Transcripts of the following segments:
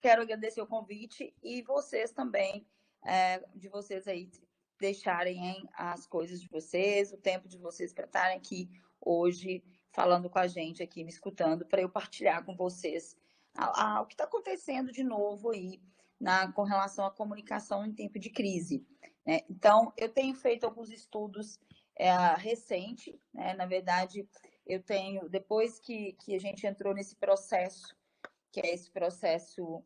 quero agradecer o convite e vocês também, de vocês aí deixarem as coisas de vocês, o tempo de vocês para estarem aqui hoje falando com a gente aqui, me escutando, para eu partilhar com vocês o que está acontecendo de novo aí com relação à comunicação em tempo de crise, né? Então, eu tenho feito alguns estudos recentes, né? Na verdade, eu tenho, depois que a gente entrou nesse processo, que é esse processo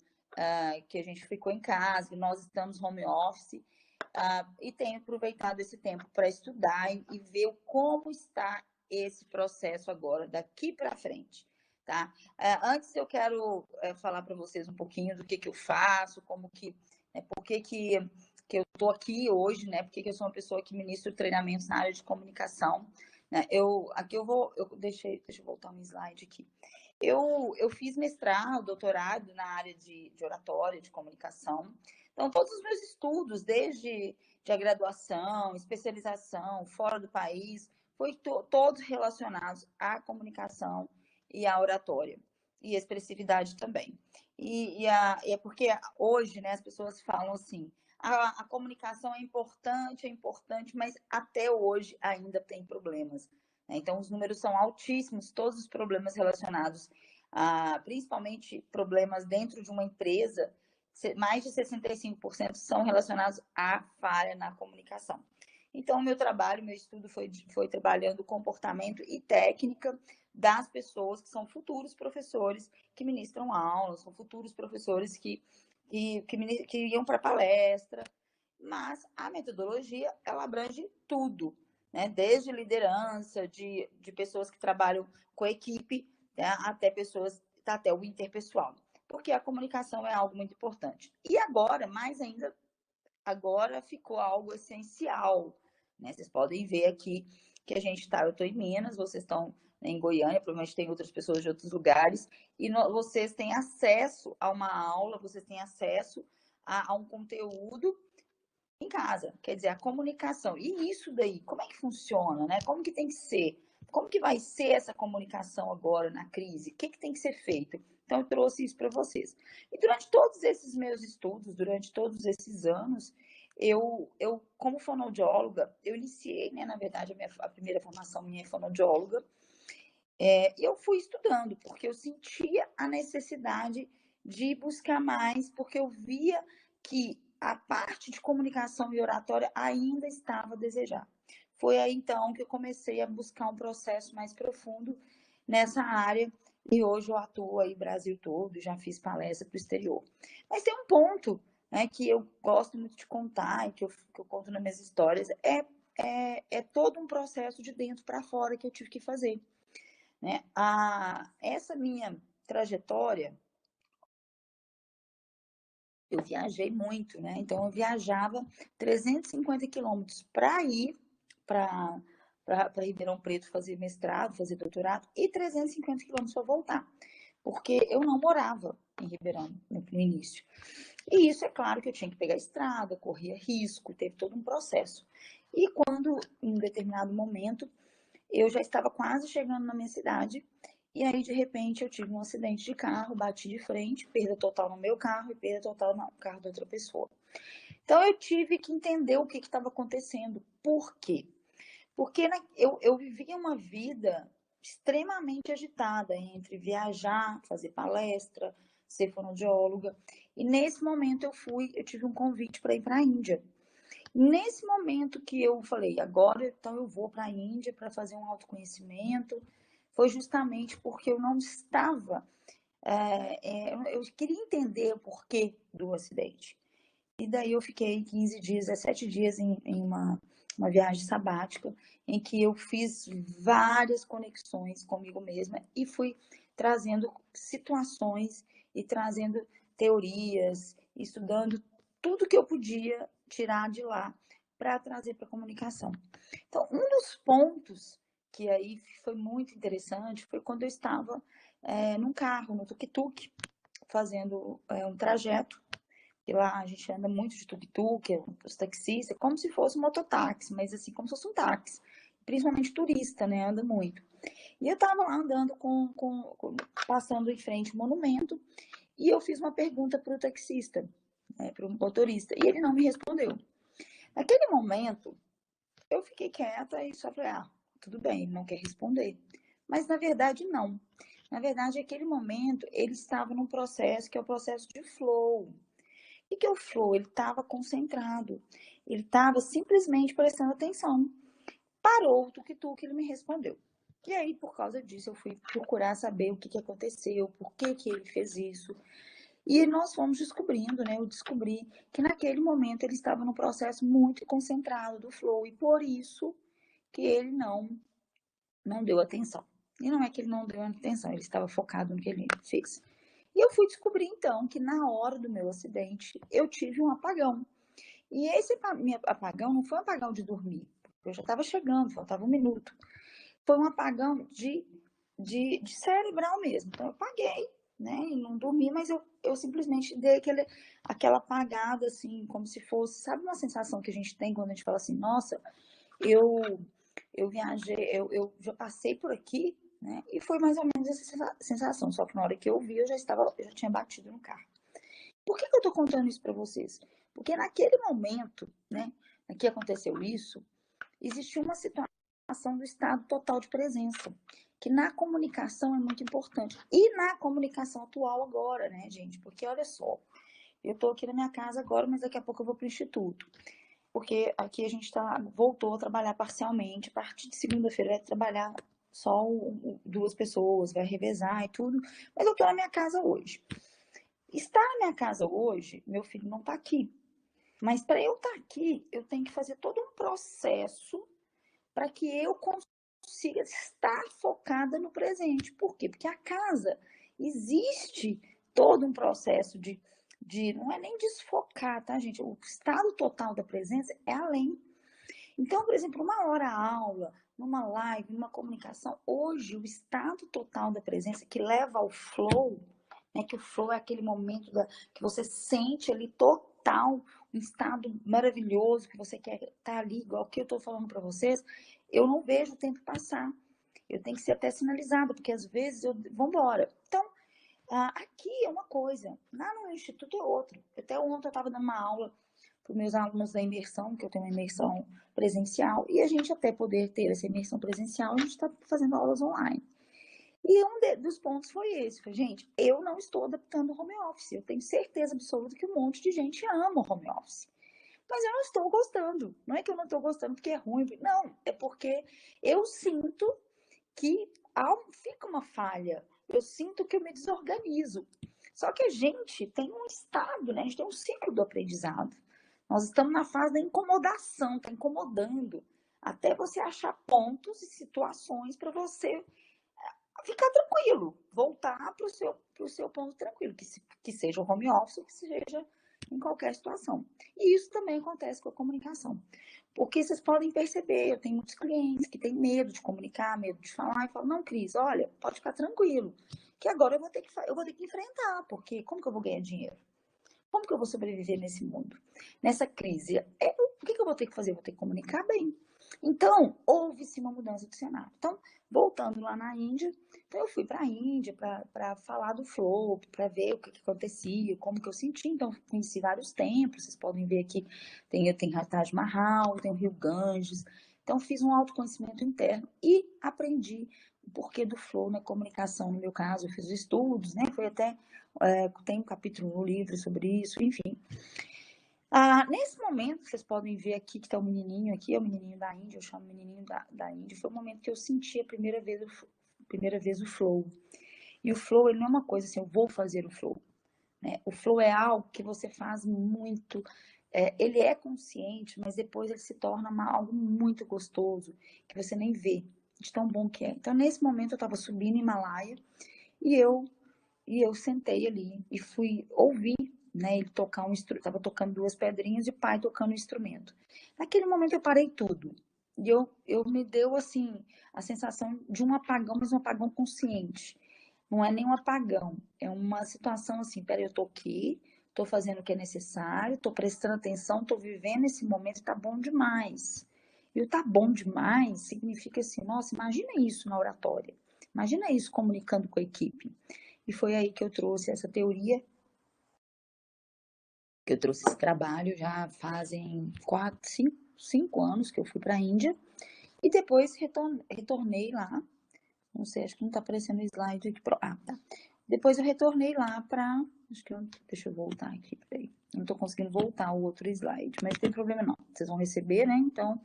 que a gente ficou em casa, nós estamos home office, e tenho aproveitado esse tempo para estudar e ver como está esse processo agora, daqui para frente, tá? Antes eu quero falar para vocês um pouquinho do que eu faço, como que, por que eu estou aqui hoje, né? Porque eu sou uma pessoa que ministro treinamentos na área de comunicação, né? Deixa eu voltar um slide aqui. Eu fiz mestrado, doutorado na área de oratória, de comunicação. Então, todos os meus estudos, desde a graduação, especialização, fora do país, foi todos relacionados à comunicação e à oratória, e expressividade também. E é porque hoje, né, as pessoas falam assim, a comunicação é importante, mas até hoje ainda tem problemas. Então, os números são altíssimos, todos os problemas relacionados principalmente problemas dentro de uma empresa, mais de 65% são relacionados à falha na comunicação. Então, o meu trabalho, meu estudo foi trabalhando o comportamento e técnica das pessoas que são futuros professores que ministram aulas, são futuros professores que iam para palestra, mas a metodologia, ela abrange tudo, né? Desde liderança, de pessoas que trabalham com equipe, né? Até o interpessoal, porque a comunicação é algo muito importante. E agora, mais ainda, agora ficou algo essencial, né? Vocês podem ver aqui que a gente está, eu estou em Minas, vocês estão em Goiânia, provavelmente tem outras pessoas de outros lugares, e vocês têm acesso a uma aula, vocês têm acesso a um conteúdo em casa, quer dizer, a comunicação. E isso daí, como é que funciona, né? Como que tem que ser? Como que vai ser essa comunicação agora na crise? O que tem que ser feito? Então, eu trouxe isso para vocês. E durante todos esses meus estudos, durante todos esses anos, eu como fonoaudióloga, eu iniciei, né, na verdade, a primeira formação minha é fonoaudióloga, e eu fui estudando, porque eu sentia a necessidade de buscar mais, porque eu via que a parte de comunicação e oratória ainda estava a desejar. Foi aí, então, que eu comecei a buscar um processo mais profundo nessa área, e hoje eu atuo aí Brasil todo, já fiz palestra para o exterior. Mas tem um ponto, né, que eu gosto muito de contar, e que eu conto nas minhas histórias, é todo um processo de dentro para fora que eu tive que fazer, né? Essa minha trajetória, eu viajei muito, né? Então, eu viajava 350 quilômetros para ir para Ribeirão Preto fazer mestrado, fazer doutorado, e 350 quilômetros para voltar, porque eu não morava em Ribeirão no início. E isso, é claro que eu tinha que pegar a estrada, corria risco, teve todo um processo. E quando, em um determinado momento, eu já estava quase chegando na minha cidade, e aí, de repente, eu tive um acidente de carro, bati de frente, perda total no meu carro e perda total no carro da outra pessoa. Então, eu tive que entender o que estava acontecendo. Por quê? Porque eu vivia uma vida extremamente agitada entre viajar, fazer palestra, ser fonoaudióloga. E nesse momento eu tive um convite para ir para a Índia. Nesse momento que eu falei, agora então eu vou para a Índia para fazer um autoconhecimento, foi justamente porque eu não estava, eu queria entender o porquê do acidente. E daí eu fiquei 15 dias, 17 dias em uma viagem sabática, em que eu fiz várias conexões comigo mesma e fui trazendo situações e trazendo teorias, estudando tudo que eu podia tirar de lá para trazer para a comunicação. Então, um dos pontos que aí foi muito interessante foi quando eu estava num carro, no tuk-tuk, fazendo um trajeto. E lá a gente anda muito de tuk-tuk, os taxistas, como se fosse um mototáxi, mas assim, como se fosse um táxi. Principalmente turista, né? Anda muito. E eu tava lá andando passando em frente ao monumento, E eu fiz uma pergunta para o taxista, né, para o motorista, e ele não me respondeu. Naquele momento, eu fiquei quieta e só falei, tudo bem, ele não quer responder. Mas, na verdade, não. Na verdade, naquele momento, ele estava num processo que é o processo de flow. O que é o flow? Ele estava concentrado. Ele estava simplesmente prestando atenção. Parou o tuk-tuk, ele me respondeu. E aí, por causa disso, eu fui procurar saber o que aconteceu, por que ele fez isso. E nós fomos descobrindo, né? Eu descobri que naquele momento ele estava num processo muito concentrado do flow. E por isso que ele não deu atenção. E não é que ele não deu atenção, ele estava focado no que ele fez. E eu fui descobrir, então, que na hora do meu acidente, eu tive um apagão. E esse apagão não foi um apagão de dormir. Eu já estava chegando, faltava 1 minuto. Foi um apagão de cerebral mesmo. Então, eu apaguei, né? E não dormi, mas eu simplesmente dei aquela apagada, assim, como se fosse... Sabe uma sensação que a gente tem quando a gente fala assim, nossa, eu viajei, eu já passei por aqui, né? E foi mais ou menos essa sensação. Só que na hora que eu vi, eu já tinha batido no carro. Por que eu tô contando isso para vocês? Porque naquele momento, né, que aconteceu isso, existiu uma situação do estado total de presença, que na comunicação é muito importante. E na comunicação atual agora, né, gente? Porque olha só, eu tô aqui na minha casa agora, mas daqui a pouco eu vou pro instituto. Porque aqui a gente voltou a trabalhar parcialmente. A partir de segunda-feira vai trabalhar só 2 pessoas, vai revezar e tudo. Mas eu tô na minha casa hoje. Estar na minha casa hoje, meu filho não tá aqui. Mas para eu estar aqui, eu tenho que fazer todo um processo para que eu consiga estar focada no presente. Por quê? Porque a casa existe todo um processo não é nem desfocar, tá, gente? O estado total da presença é além. Então, por exemplo, uma hora aula, numa live, numa comunicação, hoje o estado total da presença que leva ao flow, né, que o flow é aquele momento que você sente ali total, um estado maravilhoso, que você quer estar ali, igual que eu estou falando para vocês, eu não vejo o tempo passar. Eu tenho que ser até sinalizada, porque às vezes vou embora. Então, aqui é uma coisa, lá no Instituto é outra. Até ontem eu estava dando uma aula para os meus alunos da imersão, que eu tenho uma imersão presencial, e a gente até poder ter essa imersão presencial, a gente está fazendo aulas online. E um dos pontos foi esse, gente, eu não estou adaptando o home office, eu tenho certeza absoluta que um monte de gente ama o home office. Mas eu não estou gostando, não é que eu não estou gostando porque é ruim, não, é porque eu sinto que fica uma falha, eu sinto que eu me desorganizo. Só que a gente tem um estado, né? A gente tem um ciclo do aprendizado. Nós estamos na fase da incomodação, está incomodando, até você achar pontos e situações para você ficar tranquilo, voltar para o seu ponto tranquilo, que seja o home office, que seja em qualquer situação. E isso também acontece com a comunicação. Porque vocês podem perceber, eu tenho muitos clientes que têm medo de comunicar, medo de falar, e falam, não, Cris, olha, pode ficar tranquilo, que agora eu vou ter que enfrentar, porque como que eu vou ganhar dinheiro? Como que eu vou sobreviver nesse mundo? Nessa crise, o que eu vou ter que fazer? Eu vou ter que comunicar bem. Então, houve-se uma mudança do cenário. Então, voltando lá na Índia, então eu fui para a Índia para falar do flow, para ver o que acontecia, como que eu senti. Então, conheci vários templos, vocês podem ver aqui, tem Taj Mahal, tem o Rio Ganges. Então, fiz um autoconhecimento interno e aprendi o porquê do flow na comunicação. No meu caso, eu fiz estudos, né? Foi até, tem um capítulo no livro sobre isso, enfim. Nesse momento, vocês podem ver aqui que está o menininho aqui, é o menininho da Índia, eu chamo menininho da Índia, foi o momento que eu senti a primeira vez o flow. E o flow, ele não é uma coisa assim, eu vou fazer o flow, né? O flow é algo que você faz muito, ele é consciente, mas depois ele se torna algo muito gostoso, que você nem vê, de tão bom que é. Então, nesse momento, eu estava subindo Himalaia e eu sentei ali e fui ouvir, né, ele tocar um instrumento, estava tocando 2 pedrinhas e o pai tocando um instrumento. Naquele momento eu parei tudo. E eu me deu, assim, a sensação de um apagão, mas um apagão consciente. Não é nem um apagão, é uma situação assim, peraí, eu tô aqui, tô fazendo o que é necessário, tô prestando atenção, tô vivendo esse momento e tá bom demais. E o tá bom demais significa assim, nossa, imagina isso na oratória. Imagina isso comunicando com a equipe. E foi aí que eu trouxe essa teoria, que eu trouxe esse trabalho, já fazem 5 anos que eu fui para a Índia, e depois retornei lá, não sei, acho que não está aparecendo o slide aqui, tá. Depois eu retornei lá para, deixa eu voltar aqui, peraí, não estou conseguindo voltar o outro slide, mas não tem problema não, vocês vão receber, né, então...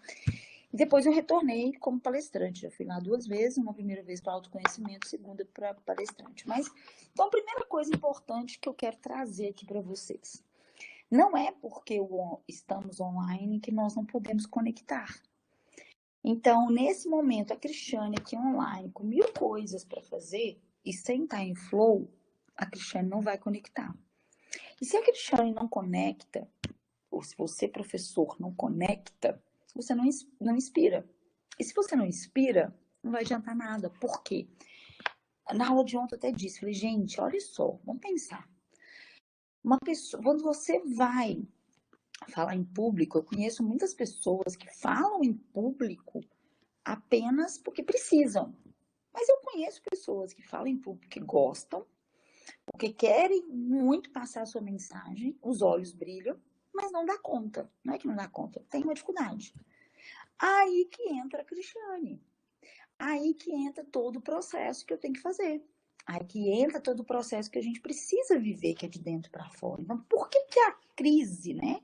Depois eu retornei como palestrante, já fui lá 2 vezes, uma primeira vez para autoconhecimento, segunda para palestrante. Mas, então, a primeira coisa importante que eu quero trazer aqui para vocês, não é porque estamos online que nós não podemos conectar. Então, nesse momento, a Cristiane aqui online, com 1000 coisas para fazer, e sem estar em flow, a Cristiane não vai conectar. E se a Cristiane não conecta, ou se você, professor, não conecta, você não inspira. E se você não inspira, não vai adiantar nada. Por quê? Na aula de ontem eu até disse, falei, gente, olha só, vamos pensar. Uma pessoa, quando você vai falar em público, eu conheço muitas pessoas que falam em público apenas porque precisam. Mas eu conheço pessoas que falam em público que gostam, porque querem muito passar a sua mensagem, os olhos brilham, mas não dá conta. Não é que não dá conta, tem uma dificuldade. Aí que entra a Cristiane. Aí que entra todo o processo que eu tenho que fazer. Aí que entra todo o processo que a gente precisa viver, que é de dentro para fora. Então, por que a crise, né,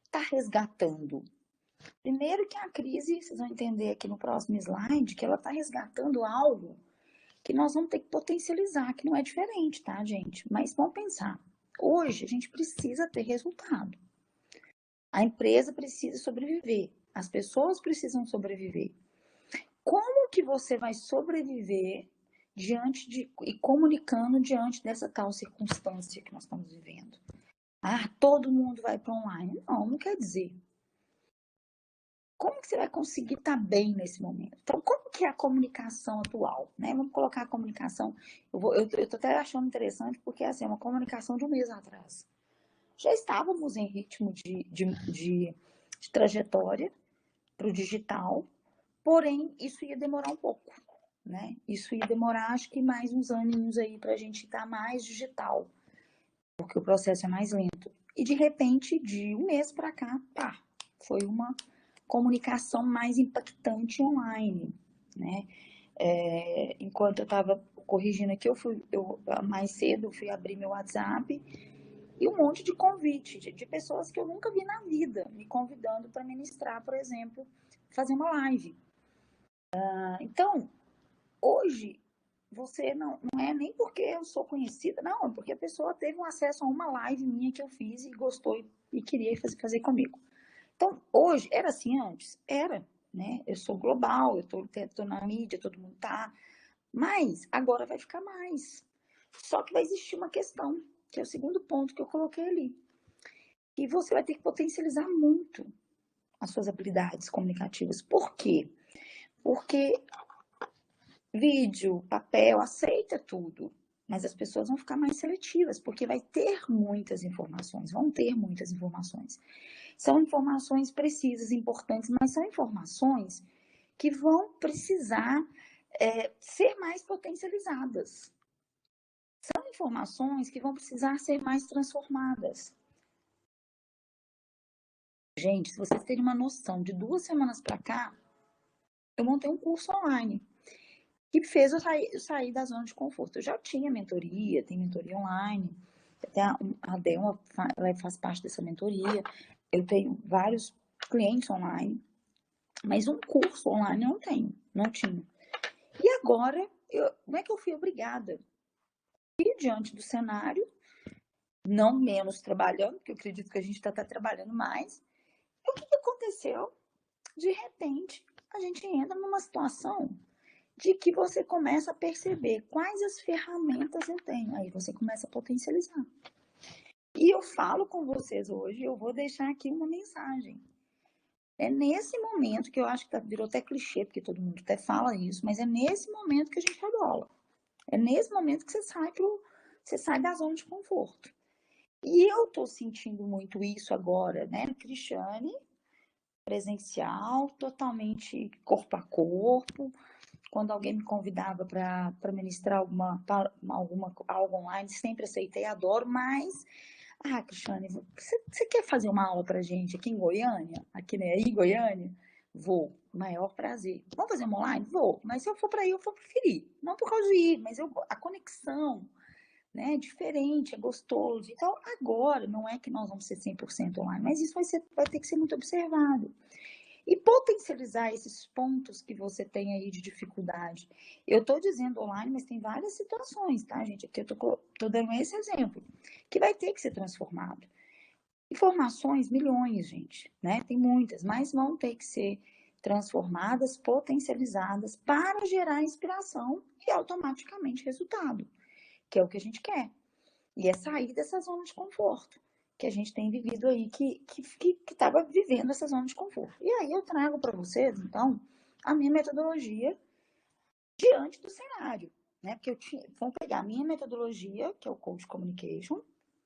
tá resgatando? Primeiro que a crise, vocês vão entender aqui no próximo slide, que ela tá resgatando algo que nós vamos ter que potencializar, que não é diferente, tá, gente? Mas vamos pensar. Hoje a gente precisa ter resultado. A empresa precisa sobreviver. As pessoas precisam sobreviver. Como que você vai sobreviver e comunicando diante dessa tal circunstância que nós estamos vivendo? Ah, todo mundo vai para online. Não quer dizer. Como que você vai conseguir estar bem nesse momento? Então, como que é a comunicação atual, né? Vamos colocar a comunicação. Eu tô até achando interessante porque assim, é uma comunicação de 1 mês atrás. Já estávamos em ritmo de trajetória para o digital, porém, isso ia demorar um pouco, né? Isso ia demorar, acho que mais uns aninhos aí para a gente estar mais digital, porque o processo é mais lento. E de repente, de 1 mês para cá, pá, foi uma comunicação mais impactante online, né? Enquanto eu estava corrigindo aqui, eu mais cedo fui abrir meu WhatsApp e um monte de convite de pessoas que eu nunca vi na vida, me convidando para ministrar, por exemplo, fazer uma live. Então, hoje, você não é nem porque eu sou conhecida, não, é porque a pessoa teve um acesso a uma live minha que eu fiz e gostou e queria fazer comigo. Então, hoje, era assim antes? Era, né? Eu sou global, eu tô na mídia, todo mundo tá. Mas agora vai ficar mais. Só que vai existir uma questão, que é o segundo ponto que eu coloquei ali. E você vai ter que potencializar muito as suas habilidades comunicativas. Por quê? Porque vídeo, papel, aceita tudo. Mas as pessoas vão ficar mais seletivas, porque vai ter muitas informações, vão ter muitas informações. São informações precisas, importantes, mas são informações que vão precisar ser mais potencializadas. São informações que vão precisar ser mais transformadas. Gente, se vocês terem uma noção, de 2 semanas para cá, eu montei um curso online que fez eu sair da zona de conforto. Eu já tinha mentoria, tem mentoria online, até a Delma ela faz parte dessa mentoria. Eu tenho vários clientes online, mas um curso online eu não tenho, não tinha. E agora, não é que eu fui obrigada. E diante do cenário, não menos trabalhando, porque eu acredito que a gente está trabalhando mais, o que aconteceu? De repente, a gente entra numa situação de que você começa a perceber quais as ferramentas eu tenho. Aí você começa a potencializar. E eu falo com vocês hoje, eu vou deixar aqui uma mensagem. É nesse momento que eu acho que virou até clichê, porque todo mundo até fala isso, mas é nesse momento que a gente rebola. É nesse momento que você sai da zona de conforto. E eu tô sentindo muito isso agora, né, Cristiane? Presencial, totalmente corpo a corpo, quando alguém me convidava para ministrar algo online, sempre aceitei, adoro, mas, Cristiane, você quer fazer uma aula pra gente aqui em Goiânia? Aqui, né, em Goiânia? Vou, maior prazer. Vamos fazer uma online? Vou, mas se eu for para aí, eu vou preferir. Não por causa de ir, mas a conexão, né, é diferente, é gostoso. Então, agora, não é que nós vamos ser 100% online, mas isso vai ter que ser muito observado. E potencializar esses pontos que você tem aí de dificuldade. Eu estou dizendo online, mas tem várias situações, tá, gente? Aqui eu tô dando esse exemplo, que vai ter que ser transformado. Informações, milhões, gente, né? Tem muitas, mas vão ter que ser transformadas, potencializadas para gerar inspiração e automaticamente resultado, que é o que a gente quer. E é sair dessa zona de conforto que a gente tem vivido aí, que estava vivendo essa zona de conforto. E aí eu trago para vocês, então, a minha metodologia diante do cenário, né? Porque vamos pegar a minha metodologia, que é o Coach Communication,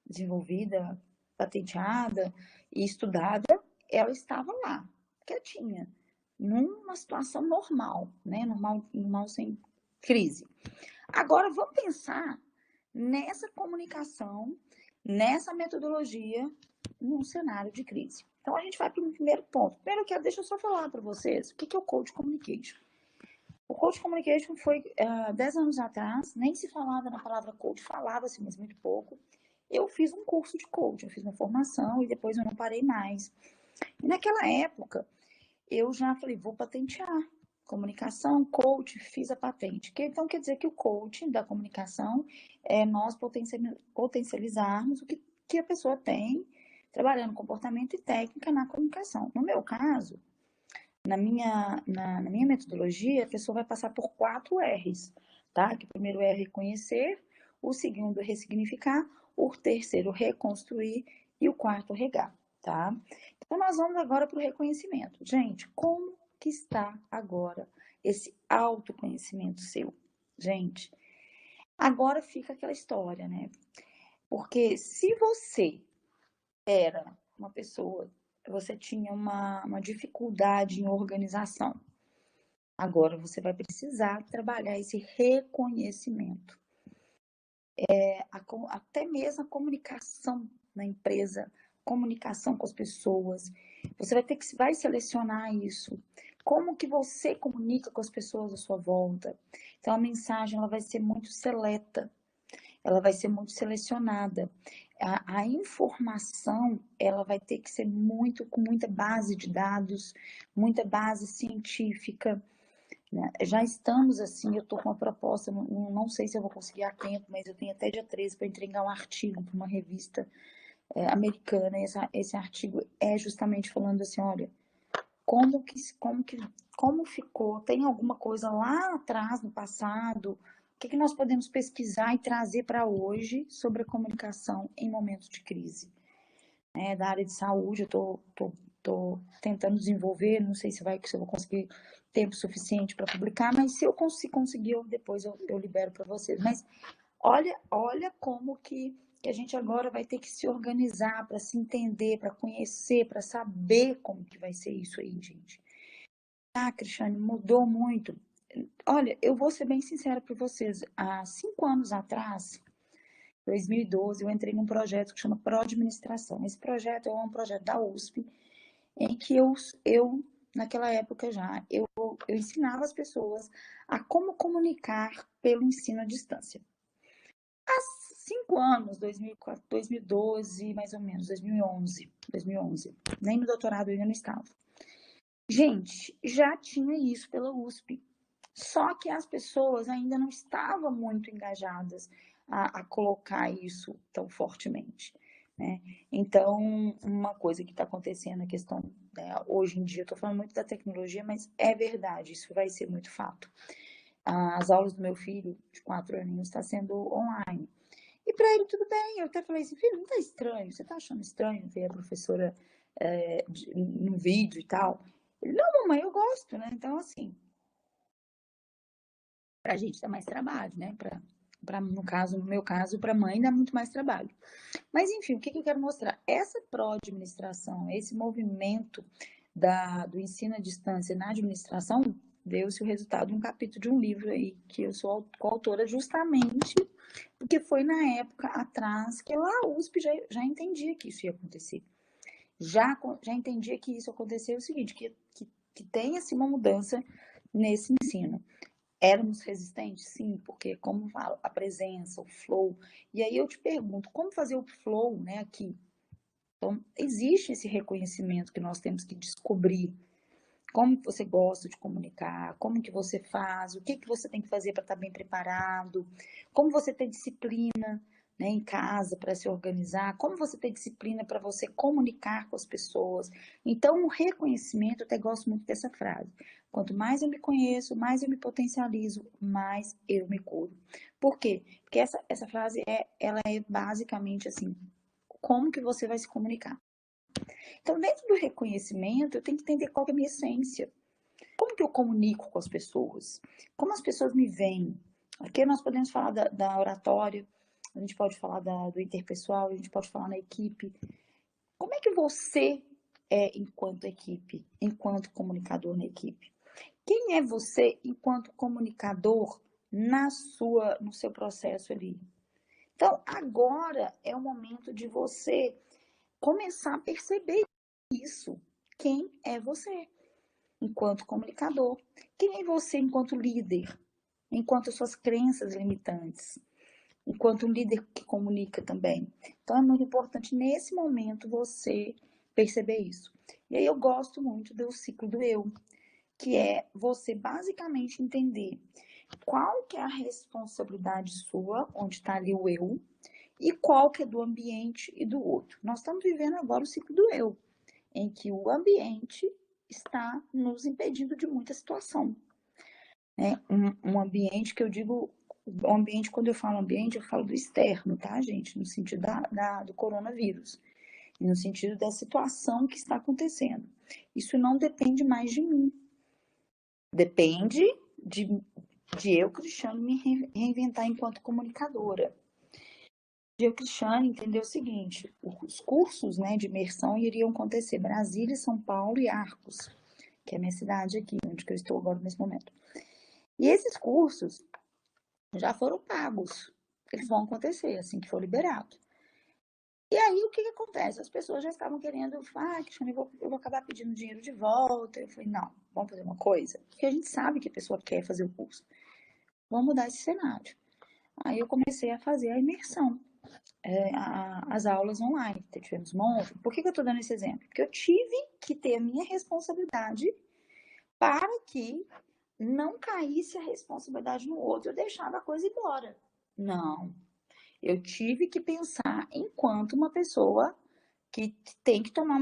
desenvolvida, patenteada e estudada, ela estava lá, quietinha, numa situação normal, né? Normal sem crise. Agora, vamos pensar nessa comunicação, nessa metodologia, num cenário de crise. Então, a gente vai para o primeiro ponto. Primeiro, deixa eu só falar para vocês o que é o Coach Communication. O Coach Communication foi 10 anos atrás, nem se falava na palavra coach, falava-se, mas muito pouco. Eu fiz um curso de coach, eu fiz uma formação e depois eu não parei mais. E naquela época, eu já falei, vou patentear. Comunicação, coach, fiz a patente. Então, quer dizer que o coaching da comunicação é nós potencializarmos o que a pessoa tem, trabalhando comportamento e técnica na comunicação. No meu caso, na minha metodologia, a pessoa vai passar por 4 R's, tá? Que o primeiro é reconhecer, o segundo é ressignificar, o terceiro reconstruir e o quarto regar, tá? Então, nós vamos agora para o reconhecimento. Gente, como que está agora esse autoconhecimento seu? Gente, agora fica aquela história, né? Porque se você era uma pessoa, você tinha uma dificuldade em organização, agora você vai precisar trabalhar esse reconhecimento. Até mesmo a comunicação na empresa, comunicação com as pessoas. Você vai selecionar isso. Como que você comunica com as pessoas à sua volta? Então, a mensagem ela vai ser muito seleta, ela vai ser muito selecionada. A informação ela vai ter que ser com muita base de dados, muita base científica. Né? Já estamos assim, eu estou com uma proposta, não sei se eu vou conseguir a tempo, mas eu tenho até dia 13 para entregar um artigo para uma revista americana. Esse artigo é justamente falando assim, olha, como ficou, tem alguma coisa lá atrás, no passado, o que nós podemos pesquisar e trazer para hoje sobre a comunicação em momentos de crise. Da área de saúde, eu estou tentando desenvolver, não sei se eu vou conseguir tempo suficiente para publicar, mas se eu conseguir, depois eu libero para vocês. Mas olha como que a gente agora vai ter que se organizar para se entender, para conhecer, para saber como que vai ser isso aí, gente. Cristiane, mudou muito. Olha, eu vou ser bem sincera para vocês. Há 5 anos atrás, 2012, eu entrei num projeto que chama Pro-Administração. Esse projeto é um projeto da USP, em que eu naquela época já, eu ensinava as pessoas a como comunicar pelo ensino à distância. Há 5 anos, 2004, 2012, mais ou menos, 2011, nem no doutorado eu ainda não estava. Gente, já tinha isso pela USP, só que as pessoas ainda não estavam muito engajadas a colocar isso tão fortemente, né? Então, uma coisa que está acontecendo, a questão, né, hoje em dia, eu estou falando muito da tecnologia, mas é verdade, isso vai ser muito fato. As aulas do meu filho, de 4 aninhos, está sendo online. E para ele tudo bem, eu até falei assim, filho, não tá estranho? Você tá achando estranho ver a professora no vídeo e tal? Ele, não, mamãe, eu gosto, né? Então, assim, pra gente dá mais trabalho, né? No meu caso, pra mãe dá muito mais trabalho. Mas, enfim, o que eu quero mostrar? Essa pró-administração, esse movimento do ensino à distância na administração deu-se o resultado de um capítulo de um livro aí, que eu sou coautora justamente porque foi na época atrás que lá a USP já entendia que isso ia acontecer. Já entendia que isso aconteceu o seguinte, que tem assim uma mudança nesse ensino. Éramos resistentes? Sim, porque como fala, a presença, o flow. E aí eu te pergunto, como fazer o flow, né, aqui? Então, existe esse reconhecimento que nós temos que descobrir. Como que você gosta de comunicar, como que você faz, o que que você tem que fazer para estar bem preparado, como você tem disciplina, né, em casa para se organizar, como você tem disciplina para você comunicar com as pessoas. Então, o reconhecimento, eu até gosto muito dessa frase. Quanto mais eu me conheço, mais eu me potencializo, mais eu me curo. Por quê? Porque essa frase ela é basicamente assim, como que você vai se comunicar. Então, dentro do reconhecimento, eu tenho que entender qual é a minha essência. Como que eu comunico com as pessoas? Como as pessoas me veem? Aqui nós podemos falar da oratória, a gente pode falar do interpessoal, a gente pode falar na equipe. Como é que você é enquanto equipe, enquanto comunicador na equipe? Quem é você enquanto comunicador no seu processo ali? Então, agora é o momento de você começar a perceber isso. Quem é você enquanto comunicador? Quem é você enquanto líder? Enquanto suas crenças limitantes? Enquanto um líder que comunica também. Então, é muito importante nesse momento você perceber isso. E aí eu gosto muito do ciclo do eu, que é você basicamente entender qual que é a responsabilidade sua, onde está ali o eu, e qual que é do ambiente e do outro. Nós estamos vivendo agora o ciclo do eu, em que o ambiente está nos impedindo de muita situação. Né? Um ambiente que eu digo, o ambiente, quando eu falo ambiente, eu falo do externo, tá, gente? No sentido do coronavírus, no sentido da situação que está acontecendo. Isso não depende mais de mim. Depende de eu, Cristiane, me reinventar enquanto comunicadora. Eu, Cristiane, entendeu o seguinte, os cursos, né, de imersão iriam acontecer Brasília, São Paulo e Arcos, que é a minha cidade aqui, onde eu estou agora nesse momento. E esses cursos já foram pagos, eles vão acontecer assim que for liberado. E aí o que acontece? As pessoas já estavam querendo, Cristiane, eu vou acabar pedindo dinheiro de volta. Eu falei, não, vamos fazer uma coisa, porque a gente sabe que a pessoa quer fazer o curso. Vamos mudar esse cenário. Aí eu comecei a fazer a imersão. As aulas online, tivemos uma ontem. Por que eu estou dando esse exemplo? Porque eu tive que ter a minha responsabilidade para que não caísse a responsabilidade no outro, eu deixava a coisa embora. Não. Eu tive que pensar enquanto uma pessoa que tem que tomar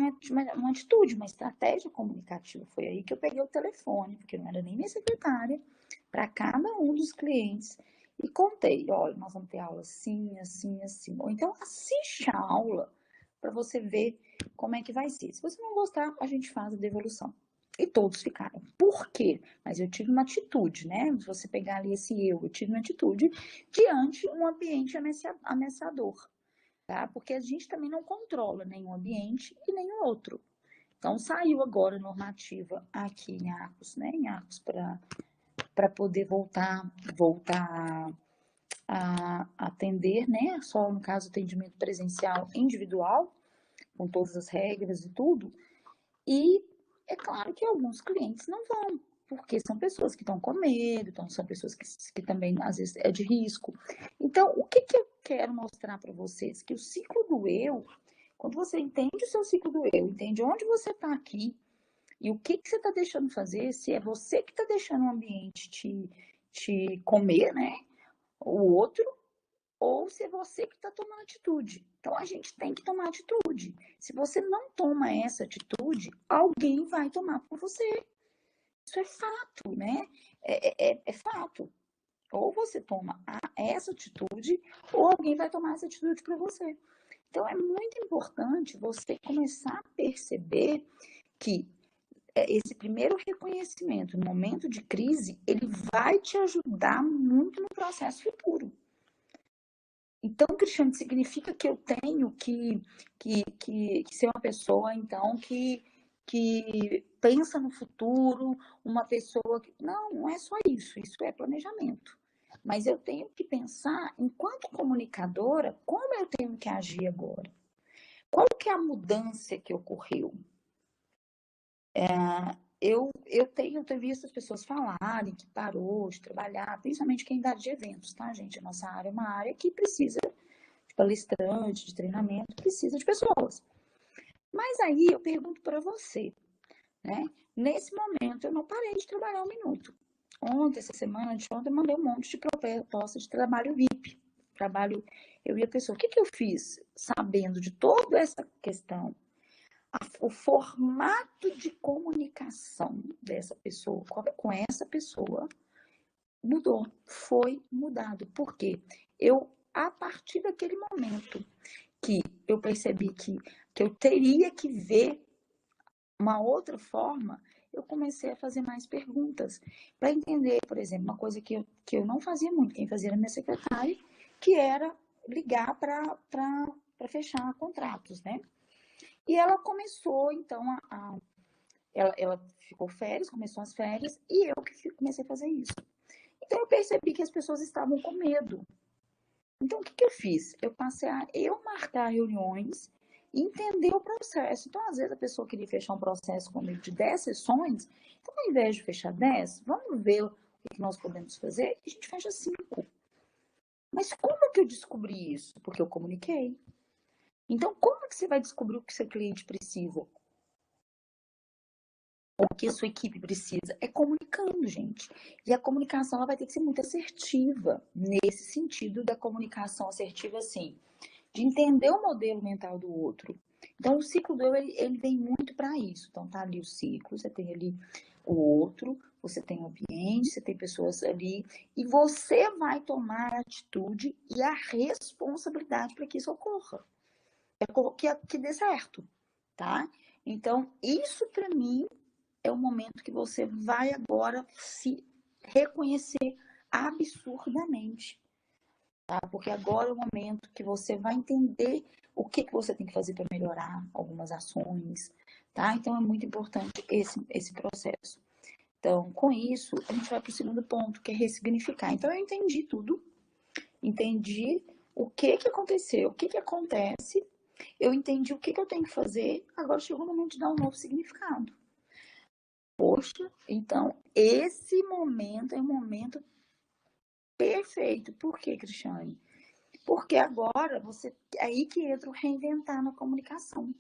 uma atitude, uma estratégia comunicativa. Foi aí que eu peguei o telefone, porque não era nem minha secretária, para cada um dos clientes e contei, olha, nós vamos ter aula assim, assim, assim. Ou então assiste a aula para você ver como é que vai ser. Se você não gostar, a gente faz a devolução. E todos ficaram. Por quê? Mas eu tive uma atitude, né? Se você pegar ali esse eu tive uma atitude diante de um ambiente ameaçador, tá? Porque a gente também não controla nenhum ambiente e nenhum outro. Então, saiu agora a normativa aqui em Arcos, né? Em Arcos para poder voltar a atender, né? Só no caso atendimento presencial individual, com todas as regras e tudo. E é claro que alguns clientes não vão, porque são pessoas que estão com medo, então são pessoas que também às vezes é de risco. Então, o que eu quero mostrar para vocês? Que o ciclo do eu, quando você entende o seu ciclo do eu, entende onde você está aqui e o que você está deixando fazer, se é você que está deixando o ambiente te comer, né? O outro, ou se é você que está tomando atitude. Então, a gente tem que tomar atitude. Se você não toma essa atitude, alguém vai tomar por você. Isso é fato, né? É fato. Ou você toma essa atitude, ou alguém vai tomar essa atitude para você. Então, é muito importante você começar a perceber que esse primeiro reconhecimento no momento de crise, ele vai te ajudar muito no processo futuro. Então, Cristiane, significa que eu tenho que ser uma pessoa, então, que pensa no futuro, uma pessoa que... Não, não é só isso, isso é planejamento. Mas eu tenho que pensar, enquanto comunicadora, como eu tenho que agir agora? Qual que é a mudança que ocorreu? Eu tenho visto as pessoas falarem que parou de trabalhar, principalmente quem dá de eventos, tá, gente? A nossa área é uma área que precisa de palestrante, de treinamento, precisa de pessoas. Mas aí eu pergunto para você, né? Nesse momento, eu não parei de trabalhar um minuto. Ontem, essa semana, anteontem, eu mandei um monte de proposta de trabalho VIP. Eu ia pessoa, o que eu fiz? Sabendo de toda essa questão, o formato de comunicação dessa pessoa com essa pessoa mudou, foi mudado. Por quê? A partir daquele momento que eu percebi que eu teria que ver uma outra forma, eu comecei a fazer mais perguntas para entender, por exemplo, uma coisa que eu não fazia muito, quem fazia era minha secretária, que era ligar para fechar contratos, né? E ela começou, então, ela ficou férias, começou as férias, e eu que comecei a fazer isso. Então, eu percebi que as pessoas estavam com medo. Então, o que eu fiz? Eu passei a marcar reuniões e entender o processo. Então, às vezes, a pessoa queria fechar um processo comigo de 10 sessões. Então, ao invés de fechar 10, vamos ver o que nós podemos fazer e a gente fecha 5. Mas como que eu descobri isso? Porque eu comuniquei. Então, como que você vai descobrir o que seu cliente precisa? O que a sua equipe precisa? É comunicando, gente. E a comunicação ela vai ter que ser muito assertiva. Nesse sentido da comunicação assertiva, assim, de entender o modelo mental do outro. Então, o ciclo do eu, ele vem muito para isso. Então, tá ali o ciclo, você tem ali o outro, você tem o ambiente, você tem pessoas ali, e você vai tomar a atitude e a responsabilidade para que isso ocorra. Que dê certo, tá? Então, isso para mim é o momento que você vai agora se reconhecer absurdamente. Tá? Porque agora é o momento que você vai entender o que você tem que fazer para melhorar algumas ações, tá? Então é muito importante esse processo. Então, com isso, a gente vai para o segundo ponto, que é ressignificar. Então, eu entendi tudo, entendi o que aconteceu, o que acontece, eu entendi o que eu tenho que fazer, agora chegou o momento de dar um novo significado. Poxa, então, esse momento é um momento perfeito. Por quê, Cristiane? Porque agora é aí que entra o reinventar na comunicação.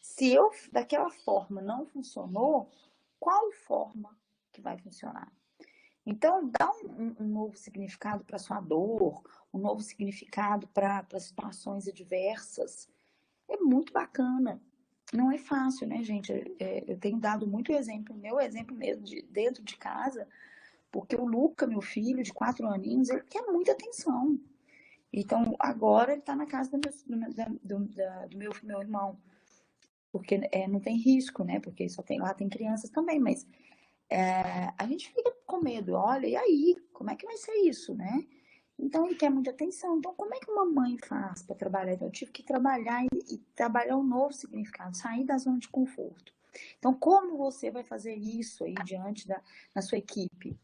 Se eu daquela forma não funcionou, qual forma que vai funcionar? Então, dá um novo significado para sua dor, um novo significado para situações adversas. É muito bacana. Não é fácil, né, gente? Eu tenho dado muito exemplo, meu exemplo mesmo, dentro de casa, porque o Luca, meu filho, de 4 aninhos, ele quer muita atenção. Então, agora ele está na casa do meu irmão, porque não tem risco, né? Porque lá tem crianças também, mas a gente fica com medo. Olha, e aí? Como é que vai ser isso, né? Então, ele quer muita atenção. Então, como é que uma mãe faz para trabalhar? Então, eu tive que trabalhar e trabalhar um novo significado, sair da zona de conforto. Então, como você vai fazer isso aí diante na sua equipe?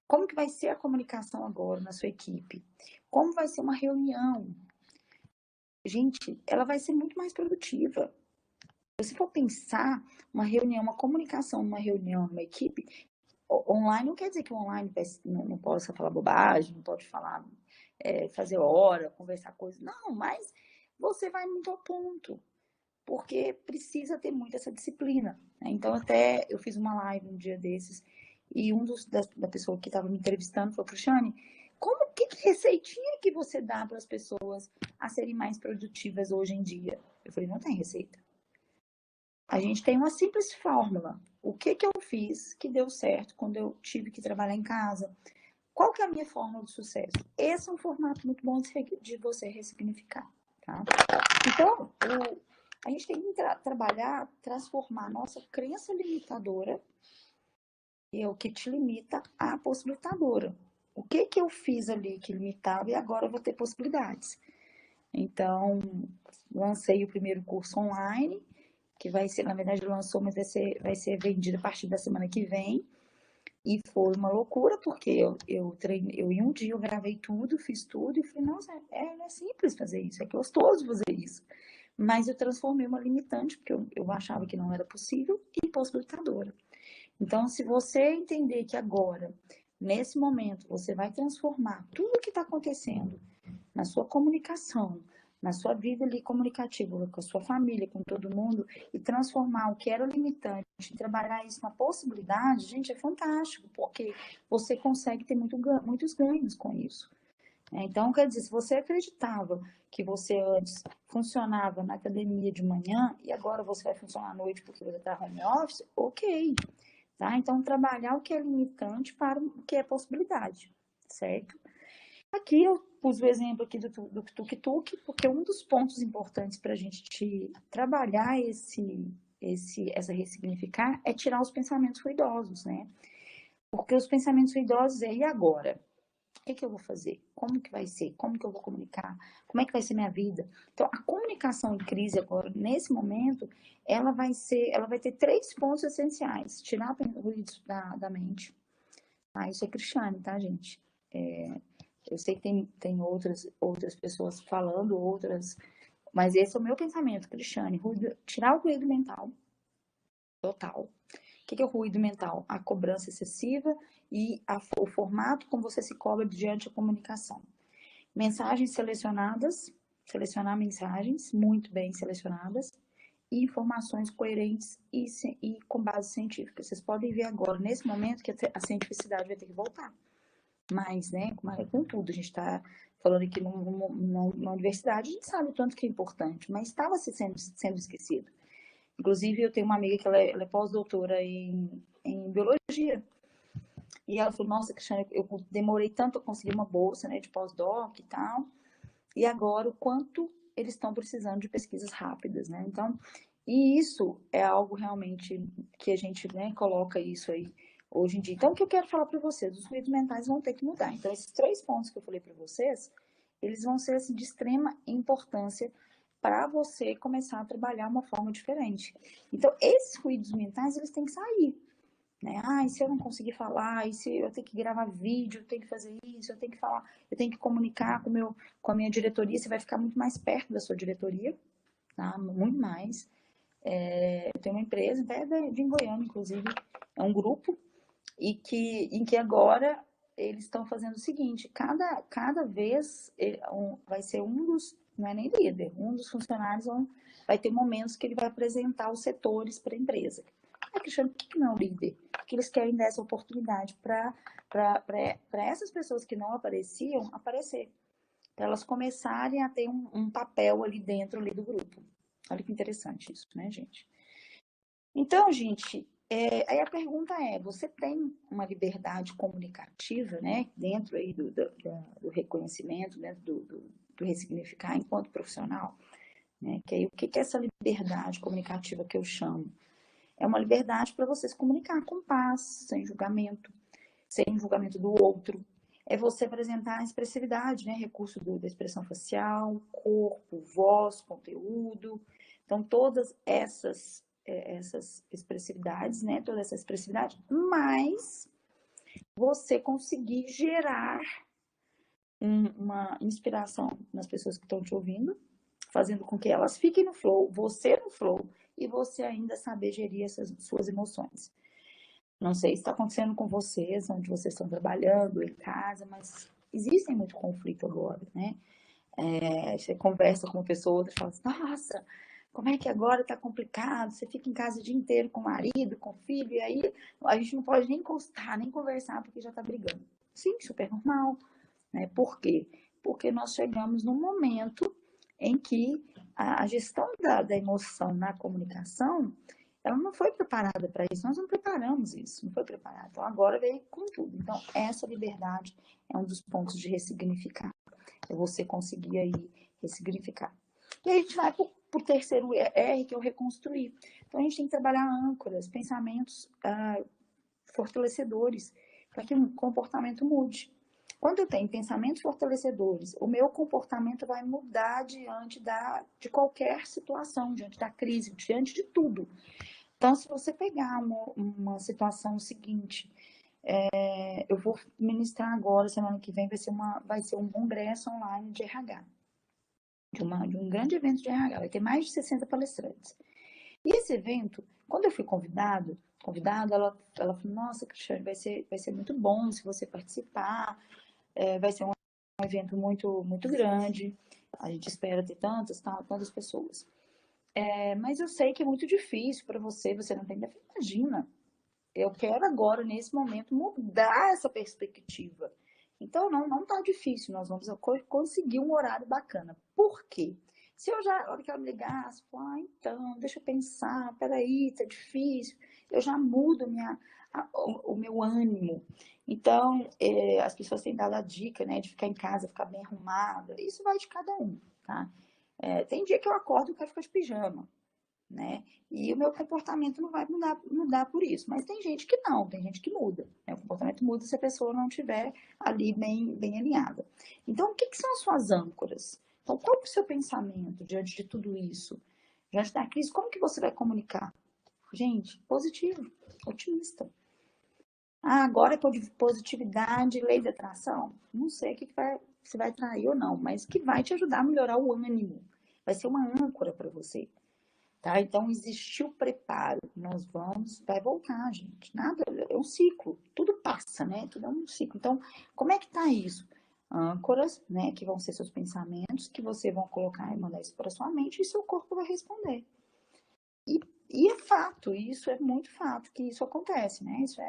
Como que vai ser a comunicação agora na sua equipe? Como vai ser uma reunião? Gente, ela vai ser muito mais produtiva. Se você for pensar uma reunião, uma comunicação numa reunião, numa equipe, online não quer dizer que o online não possa falar bobagem, não pode falar, fazer hora, conversar coisas. Não, mas você vai muito ao ponto, porque precisa ter muito essa disciplina. Né? Então, até eu fiz uma live um dia desses, e da pessoa que estava me entrevistando falou, Cristiane, que receitinha que você dá para as pessoas a serem mais produtivas hoje em dia? Eu falei, não tem receita. A gente tem uma simples fórmula. O que eu fiz que deu certo quando eu tive que trabalhar em casa? Qual que é a minha fórmula de sucesso? Esse é um formato muito bom de você ressignificar, tá? Então, a gente tem que trabalhar, transformar a nossa crença limitadora, e é o que te limita, a possibilitadora. O que eu fiz ali que limitava e agora eu vou ter possibilidades. Então, lancei o primeiro curso online, que vai ser, na verdade, lançou, mas vai ser vendido a partir da semana que vem. E foi uma loucura, porque eu treinei, em um dia eu gravei tudo, fiz tudo, e falei, nossa, é simples fazer isso, é gostoso fazer isso. Mas eu transformei uma limitante, porque eu achava que não era possível, em possibilitadora. Então, se você entender que agora, nesse momento, você vai transformar tudo o que está acontecendo na sua comunicação, na sua vida ali comunicativa, com a sua família, com todo mundo, e transformar o que era limitante, trabalhar isso na possibilidade, gente, é fantástico, porque você consegue ter muitos ganhos com isso. Então, quer dizer, se você acreditava que você antes funcionava na academia de manhã e agora você vai funcionar à noite porque você está home office, ok. Tá? Então, trabalhar o que é limitante para o que é possibilidade, certo? Aqui eu pus o exemplo aqui do tuk-tuk, porque um dos pontos importantes para a gente trabalhar essa ressignificar é tirar os pensamentos ruidosos, né? Porque os pensamentos ruidosos é, e agora? O que eu vou fazer? Como que vai ser? Como que eu vou comunicar? Como é que vai ser minha vida? Então, a comunicação em crise agora, nesse momento, ela vai ter 3 pontos essenciais. Tirar o ruído da mente. Ah, isso é Cristiane, tá, gente? Eu sei que tem outras pessoas falando, mas esse é o meu pensamento, Cristiane. Tirar o ruído mental total. O que é o ruído mental? A cobrança excessiva e o formato como você se cobra diante da comunicação. Mensagens selecionadas, selecionar mensagens muito bem selecionadas e informações coerentes e com base científica. Vocês podem ver agora, nesse momento, que a cientificidade vai ter que voltar. Mas, né, com tudo, a gente está falando aqui numa universidade, a gente sabe o tanto que é importante, mas estava sendo esquecido. Inclusive, eu tenho uma amiga que ela é pós-doutora em biologia. E ela falou, nossa, Cristiane, eu demorei tanto a conseguir uma bolsa, né, de pós-doc e tal. E agora, o quanto eles estão precisando de pesquisas rápidas, né? Então, e isso é algo realmente que a gente, né, coloca isso aí hoje em dia. Então, o que eu quero falar para vocês? Os ruídos mentais vão ter que mudar. Então, esses 3 pontos que eu falei para vocês, eles vão ser assim, de extrema importância para você começar a trabalhar uma forma diferente. Então, esses ruídos mentais, eles têm que sair. Né? Ah, e se eu não conseguir falar, e se eu tenho que gravar vídeo, eu tenho que fazer isso, eu tenho que falar, eu tenho que comunicar com a minha diretoria, você vai ficar muito mais perto da sua diretoria, tá? Muito mais. Eu tenho uma empresa, até de Goiânia, inclusive, é um grupo, em que agora eles estão fazendo o seguinte, cada vez vai ser não é nem líder, um dos funcionários vai ter momentos que ele vai apresentar os setores para a empresa. Ah, Cristiano, por que não é um líder? Porque eles querem dar essa oportunidade para essas pessoas que não apareciam, aparecer. Para elas começarem a ter um papel ali dentro ali do grupo. Olha que interessante isso, né, gente? Então, gente, aí a pergunta é, você tem uma liberdade comunicativa, né, dentro aí do reconhecimento, dentro do ressignificar enquanto profissional? Né? Que aí, o que é essa liberdade comunicativa que eu chamo? É uma liberdade para você se comunicar com paz, sem julgamento do outro. É você apresentar a expressividade, né? Recurso da expressão facial, corpo, voz, conteúdo. Então, todas essas expressividades, né? Toda essa expressividade, mas você conseguir gerar uma inspiração nas pessoas que estão te ouvindo, fazendo com que elas fiquem no flow, você no flow, e você ainda saber gerir essas suas emoções. Não sei se está acontecendo com vocês, onde vocês estão trabalhando, em casa, mas existe muito conflito agora, né? Você conversa com uma pessoa, outra fala assim, nossa, como é que agora está complicado? Você fica em casa o dia inteiro com o marido, com o filho, e aí a gente não pode nem encostar, nem conversar, porque já está brigando. Sim, super normal. Né? Por quê? Porque nós chegamos num momento em que a gestão da emoção na comunicação, ela não foi preparada para isso, nós não preparamos isso, não foi preparado. Então, agora veio com tudo. Então, essa liberdade é um dos pontos de ressignificar. É você conseguir aí ressignificar. E aí a gente vai para o terceiro R, que é o reconstruir. Então, a gente tem que trabalhar âncoras, pensamentos fortalecedores, para que o comportamento mude. Quando eu tenho pensamentos fortalecedores, o meu comportamento vai mudar diante de qualquer situação, diante da crise, diante de tudo. Então, se você pegar uma situação seguinte, eu vou ministrar agora, semana que vem, vai ser um congresso online de RH, de um grande evento de RH, vai ter mais de 60 palestrantes. E esse evento, quando eu fui convidada, ela falou, nossa, Cristiane, vai ser muito bom se você participar, vai ser um evento muito, muito grande, a gente espera ter tantas pessoas. Mas eu sei que é muito difícil para você não tem ideia. Imagina, eu quero agora, nesse momento, mudar essa perspectiva. Então, não tá difícil, nós vamos conseguir um horário bacana. Por quê? Se eu já, na hora que ela me ligasse, então, deixa eu pensar, peraí, tá difícil, eu já mudo o meu ânimo. Então, as pessoas têm dado a dica, né, de ficar em casa, ficar bem arrumada, isso vai de cada um, tá? Tem dia que eu acordo e quero ficar de pijama, né? E o meu comportamento não vai mudar por isso. Mas tem gente que não, tem gente que muda, né? O comportamento muda se a pessoa não estiver ali bem alinhada. Então, o que são as suas âncoras? Então, qual é o seu pensamento diante de tudo isso? Diante da crise, como que você vai comunicar? Gente, positivo, otimista. Agora é positividade, lei da atração? Não sei se vai trair ou não, mas que vai te ajudar a melhorar o ânimo. Vai ser uma âncora para você. Tá? Então, existiu o preparo. Vai voltar, gente. Nada, é um ciclo. Tudo passa, né? Tudo é um ciclo. Então, como é que tá isso? Âncoras, né? Que vão ser seus pensamentos, que você vão colocar e mandar isso para sua mente e seu corpo vai responder. E é fato, isso é muito fato, que isso acontece, né? Isso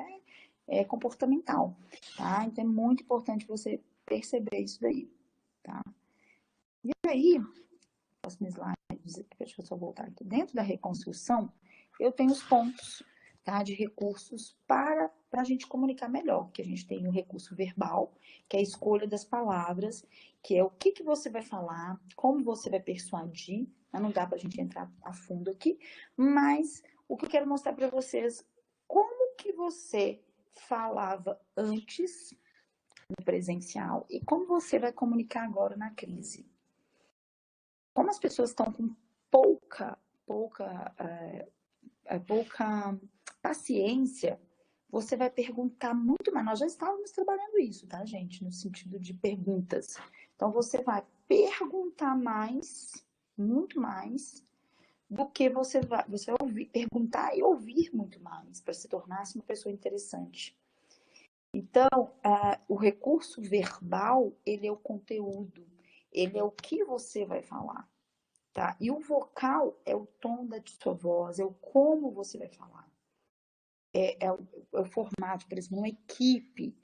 é comportamental, tá? Então, é muito importante você perceber isso daí, tá? E aí, próximo slide, deixa eu só voltar aqui. Dentro da reconstrução, eu tenho os pontos, tá, de recursos para a gente comunicar melhor. Que a gente tem o recurso verbal, que é a escolha das palavras, que é o que você vai falar, como você vai persuadir. Não dá para a gente entrar a fundo aqui, mas o que eu quero mostrar para vocês, como que você falava antes no presencial e como você vai comunicar agora na crise. Como as pessoas estão com pouca paciência, você vai perguntar muito mais. Nós já estávamos trabalhando isso, tá, gente? No sentido de perguntas. Então, você vai perguntar mais, muito mais, do que você vai ouvir, perguntar e ouvir muito mais, para se tornar uma pessoa interessante. Então, o recurso verbal, ele é o conteúdo, ele é o que você vai falar. Tá? E o vocal é o tom da sua voz, é o como você vai falar. É o formato, por exemplo, uma equipe.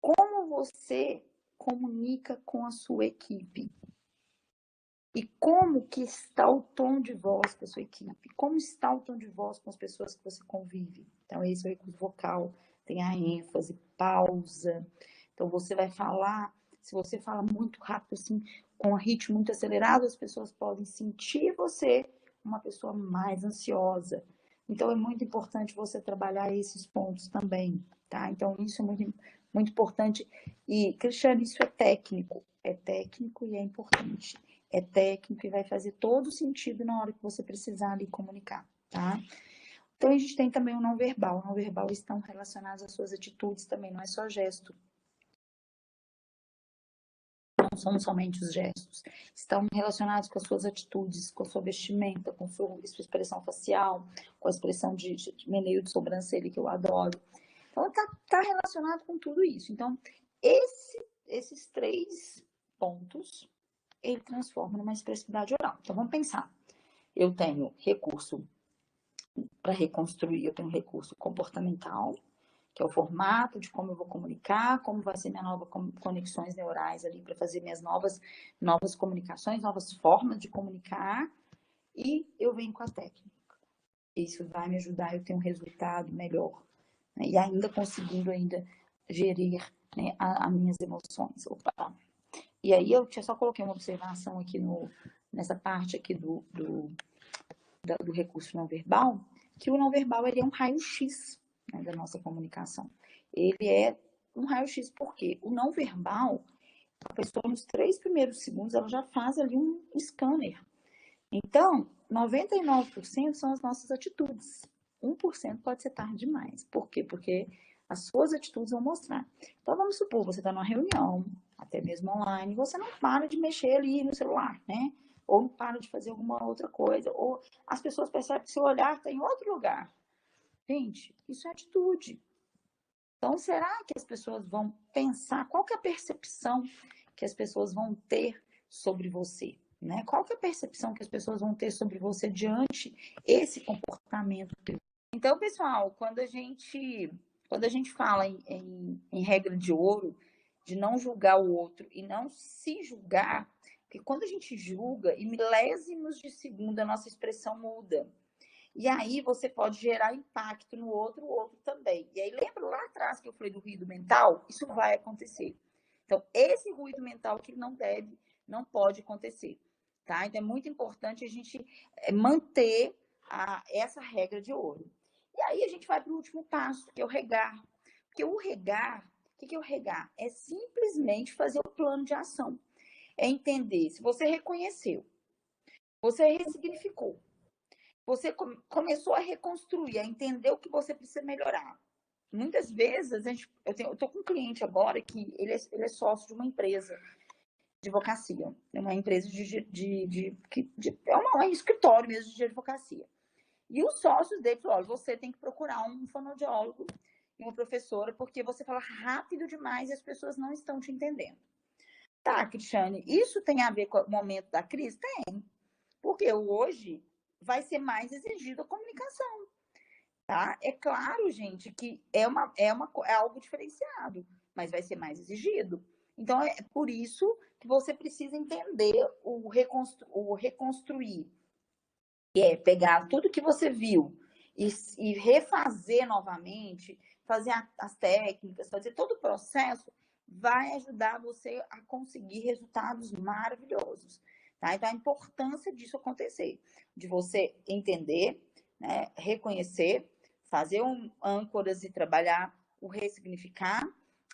Como você comunica com a sua equipe? E como que está o tom de voz da sua equipe? Como está o tom de voz com as pessoas que você convive? Então, esse é o recurso vocal. Tem a ênfase, pausa. Então, você vai falar, se você fala muito rápido, assim, com um ritmo muito acelerado, as pessoas podem sentir você uma pessoa mais ansiosa. Então, é muito importante você trabalhar esses pontos também, tá? Então, isso é muito, muito importante. E, Cristiane, isso é técnico e é importante. É técnico e vai fazer todo sentido na hora que você precisar ali comunicar, tá? Então, a gente tem também o não verbal. O não verbal estão relacionados às suas atitudes também, não é só gesto. Não são somente os gestos. Estão relacionados com as suas atitudes, com a sua vestimenta, com a sua expressão facial, com a expressão de meneio de sobrancelha, que eu adoro. Então, tá relacionado com tudo isso. Então, esses 3 pontos, ele transforma numa expressividade oral. Então, vamos pensar. Eu tenho recurso para reconstruir, eu tenho recurso comportamental, que é o formato de como eu vou comunicar, como vai ser minha nova conexões neurais ali para fazer minhas novas comunicações, novas formas de comunicar, e eu venho com a técnica. Isso vai me ajudar a eu ter um resultado melhor, né? E ainda conseguindo gerir, né, as minhas emoções. Opa. E aí eu só coloquei uma observação aqui nessa parte aqui do recurso não verbal, que o não verbal ele é um raio-x, né, da nossa comunicação. Ele é um raio-x, porque o não verbal, a pessoa nos 3 primeiros segundos, ela já faz ali um scanner. Então, 99% são as nossas atitudes. 1% pode ser tarde demais. Por quê? Porque as suas atitudes vão mostrar. Então, vamos supor, você está numa reunião, até mesmo online, você não para de mexer ali no celular, né? Ou não para de fazer alguma outra coisa. Ou as pessoas percebem que seu olhar está em outro lugar. Gente, isso é atitude. Então, será que as pessoas vão pensar? Qual que é a percepção que as pessoas vão ter sobre você? Né? Qual que é a percepção que as pessoas vão ter sobre você diante esse comportamento? Então, pessoal, quando a gente fala em regra de ouro, de não julgar o outro e não se julgar, porque quando a gente julga, em milésimos de segundo, a nossa expressão muda. E aí você pode gerar impacto no outro, o outro também. E aí, lembra lá atrás que eu falei do ruído mental? Isso vai acontecer. Então, esse ruído mental que não pode acontecer. Tá? Então, é muito importante a gente manter essa regra de ouro. E aí a gente vai para o último passo, que é o regar. Porque o regar, o que é o regar? É simplesmente fazer o plano de ação. É entender, se você reconheceu, você ressignificou, você começou a reconstruir, a entender o que você precisa melhorar. Muitas vezes, eu estou com um cliente agora que ele é sócio de uma empresa de advocacia, uma empresa é um escritório mesmo de advocacia. E os sócios dele falaram, olha, você tem que procurar um fonoaudiólogo e uma professora, porque você fala rápido demais e as pessoas não estão te entendendo. Tá, Cristiane, isso tem a ver com o momento da crise? Tem. Porque hoje vai ser mais exigido a comunicação, tá? É claro, gente, que é algo diferenciado, mas vai ser mais exigido. Então, é por isso que você precisa entender o reconstruir, que é pegar tudo que você viu e refazer novamente, fazer as técnicas, fazer todo o processo, vai ajudar você a conseguir resultados maravilhosos. Tá? Então, a importância disso acontecer, de você entender, né, reconhecer, fazer âncoras e trabalhar o ressignificar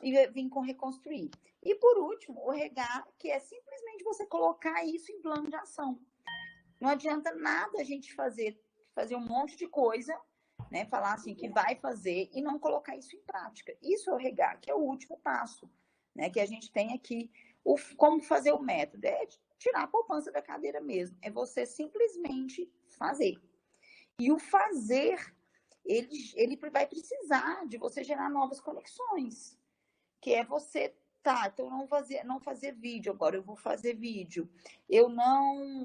e vir com reconstruir. E, por último, o regar, que é simplesmente você colocar isso em plano de ação. Não adianta nada a gente fazer um monte de coisa, né? Falar assim que vai fazer e não colocar isso em prática. Isso é o regar, que é o último passo, né? Que a gente tem aqui. Como fazer o método? É tirar a poupança da cadeira mesmo. É você simplesmente fazer. E o fazer, ele vai precisar de você gerar novas conexões. Que é você, tá, então não fazer vídeo, agora eu vou fazer vídeo. Eu não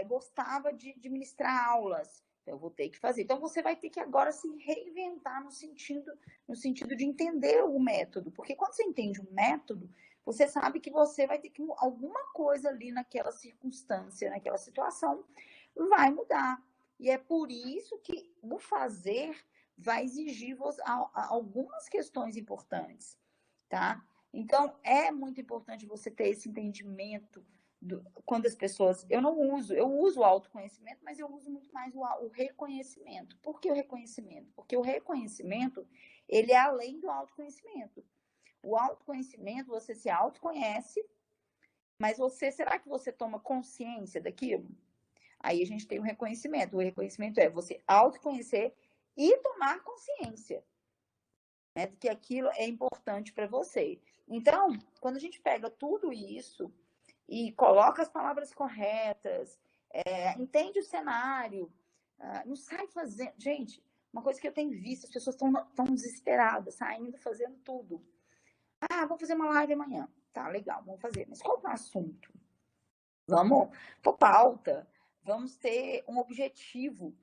gostava de ministrar aulas, então eu vou ter que fazer. Então você vai ter que agora se reinventar no sentido de entender o método, porque quando você entende o método, você sabe que você vai ter que alguma coisa ali naquela circunstância, naquela situação, vai mudar. E é por isso que o fazer vai exigir algumas questões importantes, tá? Então, é muito importante você ter esse entendimento quando as pessoas... eu uso o autoconhecimento, mas eu uso muito mais o reconhecimento. Por que o reconhecimento? Porque o reconhecimento, ele é além do autoconhecimento. O autoconhecimento, você se autoconhece, mas será que você toma consciência daquilo? Aí a gente tem o reconhecimento. O reconhecimento é você autoconhecer e tomar consciência, né, de que aquilo é importante para você. Então, quando a gente pega tudo isso e coloca as palavras corretas, entende o cenário, não sai fazendo... Gente, uma coisa que eu tenho visto, as pessoas estão desesperadas, saindo, fazendo tudo. Vamos fazer uma live amanhã. Tá, legal, vamos fazer. Mas qual é o assunto? Vamos por pauta. Vamos ter um objetivo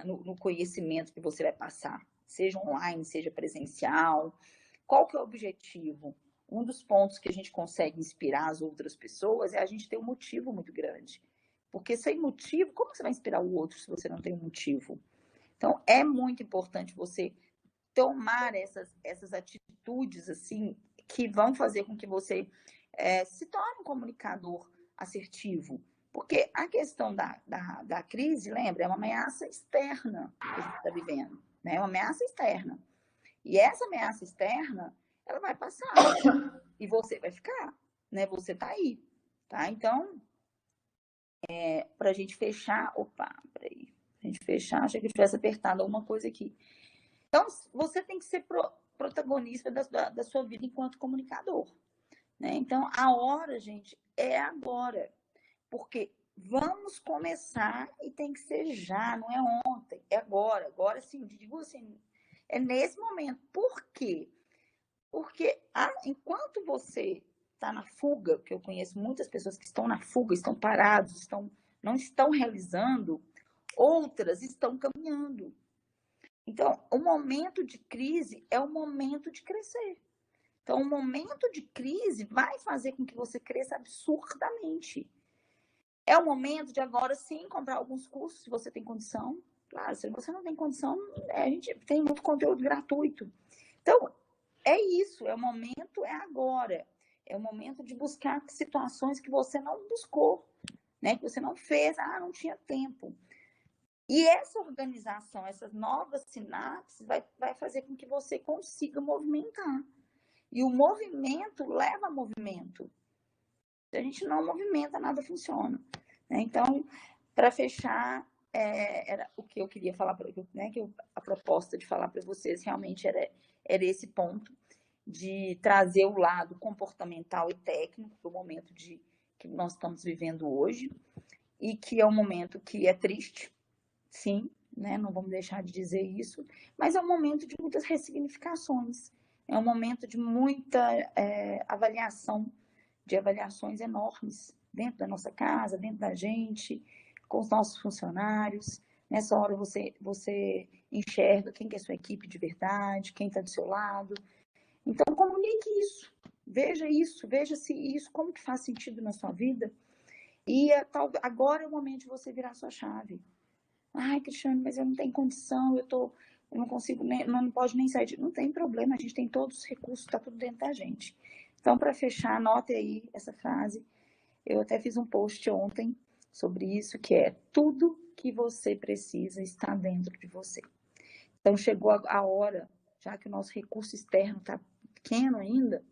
no conhecimento que você vai passar, seja online, seja presencial. Qual que é o objetivo? Um dos pontos que a gente consegue inspirar as outras pessoas é a gente ter um motivo muito grande. Porque sem motivo, como você vai inspirar o outro se você não tem um motivo? Então, é muito importante você tomar essas atitudes assim que vão fazer com que você se torne um comunicador assertivo. Porque a questão da crise, lembra, é uma ameaça externa que a gente está vivendo, né? É uma ameaça externa. E essa ameaça externa, ela vai passar. E você vai ficar, né? Você tá aí, tá? Então, pra gente fechar... Opa, peraí. Pra gente fechar, achei que eu tivesse apertado alguma coisa aqui. Então, você tem que ser protagonista da sua vida enquanto comunicador, né? Então, a hora, gente, é agora. Porque vamos começar e tem que ser já, não é ontem, é agora. Agora, sim, digo assim, é nesse momento. Por quê? Porque enquanto você está na fuga, que eu conheço muitas pessoas que estão na fuga, estão parados, não estão realizando, outras estão caminhando. Então, o momento de crise é o momento de crescer. Então, o momento de crise vai fazer com que você cresça absurdamente. É o momento de agora sim comprar alguns cursos, se você tem condição. Claro, se você não tem condição, a gente tem muito conteúdo gratuito. Então, é isso, é o momento, é agora. É o momento de buscar situações que você não buscou, né? Que você não fez, não tinha tempo. E essa organização, essas novas sinapses, vai fazer com que você consiga movimentar. E o movimento leva a movimento. Se a gente não movimenta, nada funciona. Né? Então, para fechar, era o que eu queria falar, né? A proposta de falar para vocês realmente era esse ponto de trazer o lado comportamental e técnico do momento que nós estamos vivendo hoje, e que é um momento que é triste, sim, né? Não vamos deixar de dizer isso, mas é um momento de muitas ressignificações, é um momento de muita avaliação, de avaliações enormes dentro da nossa casa, dentro da gente, com os nossos funcionários. Nessa hora você enxerga quem que é a sua equipe de verdade, quem está do seu lado. Então, comunique isso, veja se isso, como que faz sentido na sua vida. E agora é o momento de você virar a sua chave. Ai, Cristiane, mas eu não tenho condição, eu não consigo, não pode nem sair. Não tem problema, a gente tem todos os recursos, está tudo dentro da gente. Então, para fechar, anote aí essa frase. Eu até fiz um post ontem sobre isso, que é: tudo que você precisa está dentro de você. Então, chegou a hora, já que o nosso recurso externo está pequeno ainda,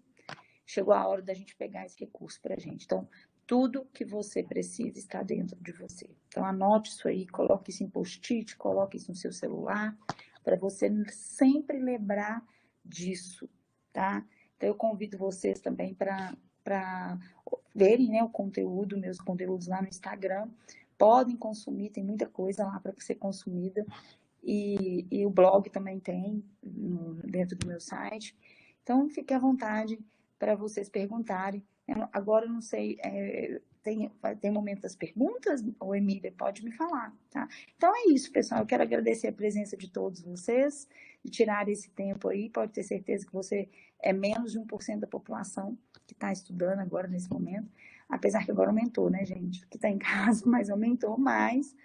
chegou a hora da gente pegar esse recurso para a gente. Então, tudo que você precisa está dentro de você. Então, anote isso aí, coloque isso em post-it, coloque isso no seu celular, para você sempre lembrar disso, tá? Então, eu convido vocês também para verem, né, o conteúdo, meus conteúdos lá no Instagram. Podem consumir, tem muita coisa lá para ser consumida. E o blog também tem dentro do meu site. Então, fique à vontade para vocês perguntarem. Agora, eu não sei, tem momento das perguntas? Ou Emília, pode me falar, tá? Então, é isso, pessoal. Eu quero agradecer a presença de todos vocês, de tirar esse tempo aí. Pode ter certeza que você é menos de 1% da população que está estudando agora, nesse momento. Apesar que agora aumentou, né, gente? Que está em casa, mas aumentou mais.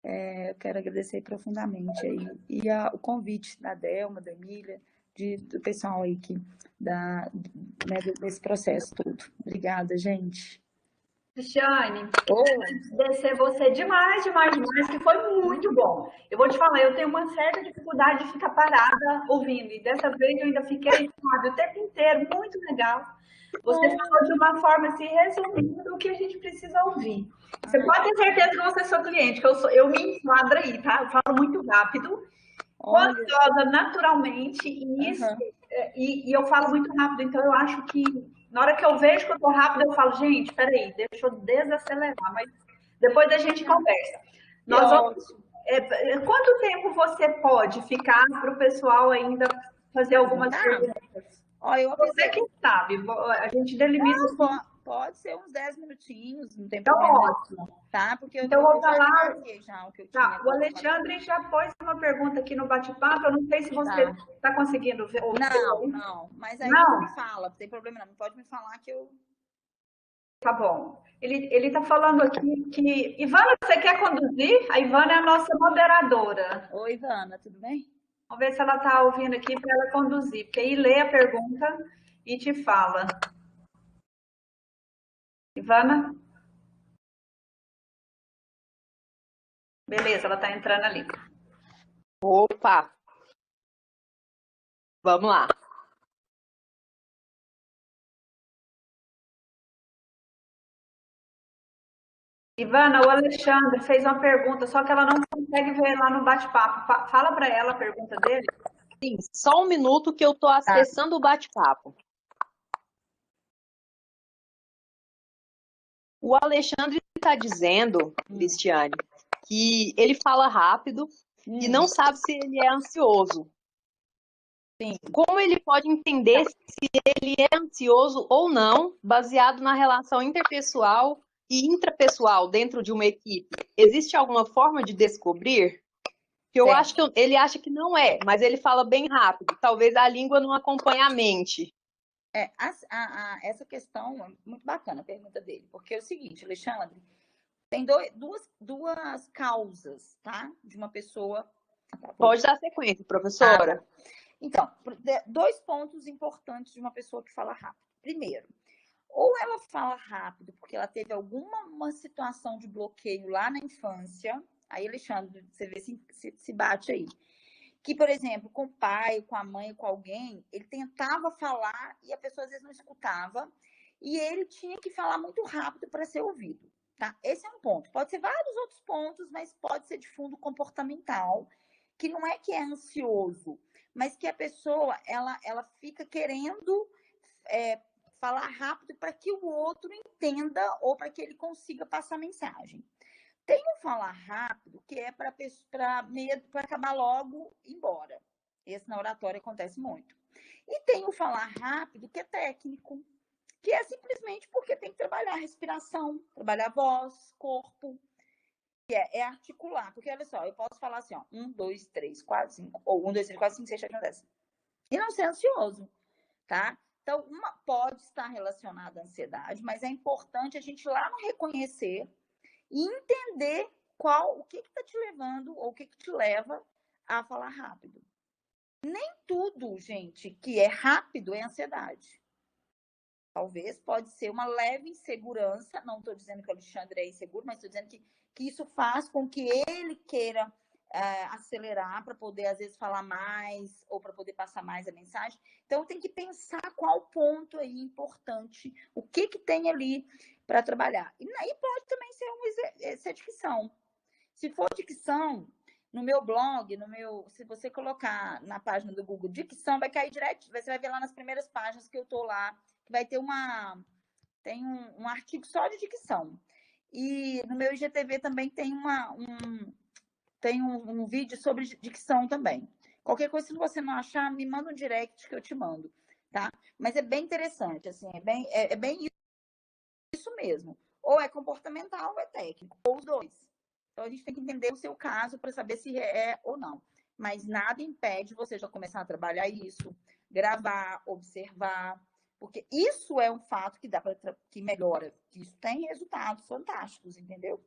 Eu quero agradecer profundamente aí. E o convite da Delma, da Emília, do pessoal aí né, desse processo todo. Obrigada, gente. Cristiane, agradecer você demais, que foi muito bom. Eu vou te falar, eu tenho uma certa dificuldade de ficar parada ouvindo, e dessa vez eu ainda fiquei, sabe, o tempo inteiro, muito legal. Você falou de uma forma assim, resumindo o que a gente precisa ouvir. Você pode ter certeza que você é seu cliente, que eu me enquadro aí, tá? Eu falo muito rápido, ansiosa naturalmente, e isso, e eu falo muito rápido, então eu acho que na hora que eu vejo que eu tô rápido, eu falo, gente, peraí, deixa eu desacelerar, mas depois a gente conversa. Nós vamos, quanto tempo você pode ficar para o pessoal ainda fazer algumas perguntas? Você que sabe, a gente delimita. Pode ser uns 10 minutinhos, não tem então, problema. Ótimo. Tá? Porque então, eu vou falar. Já o que eu tinha. O Alexandre já pôs uma pergunta aqui no bate-papo. Eu não sei se você está conseguindo ver. Não. Mas aí você me fala, não tem problema não. Pode me falar que eu. Tá bom. Ele está falando aqui que... Ivana, você quer conduzir? A Ivana é a nossa moderadora. Oi, Ivana, tudo bem? Vamos ver se ela está ouvindo aqui para ela conduzir. Porque aí lê a pergunta e te fala. Ivana? Beleza, ela está entrando ali. Opa! Vamos lá. Ivana, o Alexandre fez uma pergunta, só que ela não consegue ver lá no bate-papo. Fala para ela a pergunta dele. Sim, só um minuto que eu estou acessando o bate-papo. O Alexandre está dizendo, Cristiane, que ele fala rápido e não sabe se ele é ansioso. Sim. Como ele pode entender se ele é ansioso ou não, baseado na relação interpessoal e intrapessoal dentro de uma equipe? Existe alguma forma de descobrir? Que eu acho que ele acha que não é, mas ele fala bem rápido. Talvez a língua não acompanhe a mente. Essa questão é muito bacana, a pergunta dele, porque é o seguinte, Alexandre, tem duas causas, tá? De uma pessoa. Pode dar sequência, professora. Então, 2 pontos importantes de uma pessoa que fala rápido. Primeiro, ou ela fala rápido porque ela teve alguma situação de bloqueio lá na infância. Aí, Alexandre, você vê se bate aí. Que, por exemplo, com o pai, com a mãe, com alguém, ele tentava falar e a pessoa às vezes não escutava. E ele tinha que falar muito rápido para ser ouvido. Tá? Esse é um ponto. Pode ser vários outros pontos, mas pode ser de fundo comportamental, que não é que é ansioso, mas que a pessoa ela fica querendo falar rápido para que o outro entenda ou para que ele consiga passar mensagem. Tem o falar rápido, que é para acabar logo e ir embora. Esse na oratória acontece muito. E tem o falar rápido, que é técnico, que é simplesmente porque tem que trabalhar a respiração, trabalhar a voz, corpo, que é articular. Porque, olha só, eu posso falar assim, ó, 1, 2, 3, 4, 5, ou 1, 2, 3, 4, 5, 6, 7, 8, 9, 10. E não ser ansioso, tá? Então, uma pode estar relacionada à ansiedade, mas é importante a gente ir lá no reconhecer e entender o que está te levando ou o que te leva a falar rápido. Nem tudo, gente, que é rápido é ansiedade. Talvez pode ser uma leve insegurança. Não estou dizendo que o Alexandre é inseguro, mas estou dizendo que isso faz com que ele queira acelerar para poder, às vezes, falar mais ou para poder passar mais a mensagem. Então, tem que pensar qual ponto aí importante, o que tem ali para trabalhar. E aí pode também ser dicção. Se for dicção, no meu blog, se você colocar na página do Google dicção, vai cair direto. Você vai ver lá nas primeiras páginas que eu estou lá, que vai ter tem um artigo só de dicção. E no meu IGTV também tem um vídeo sobre dicção também. Qualquer coisa, se você não achar, me manda um direct que eu te mando, tá? Mas é bem interessante, assim, é bem isso mesmo. Ou é comportamental ou é técnico, ou os dois. Então, a gente tem que entender o seu caso para saber se é ou não. Mas nada impede você já começar a trabalhar isso, gravar, observar, porque isso é um fato que melhora. Isso tem resultados fantásticos, entendeu?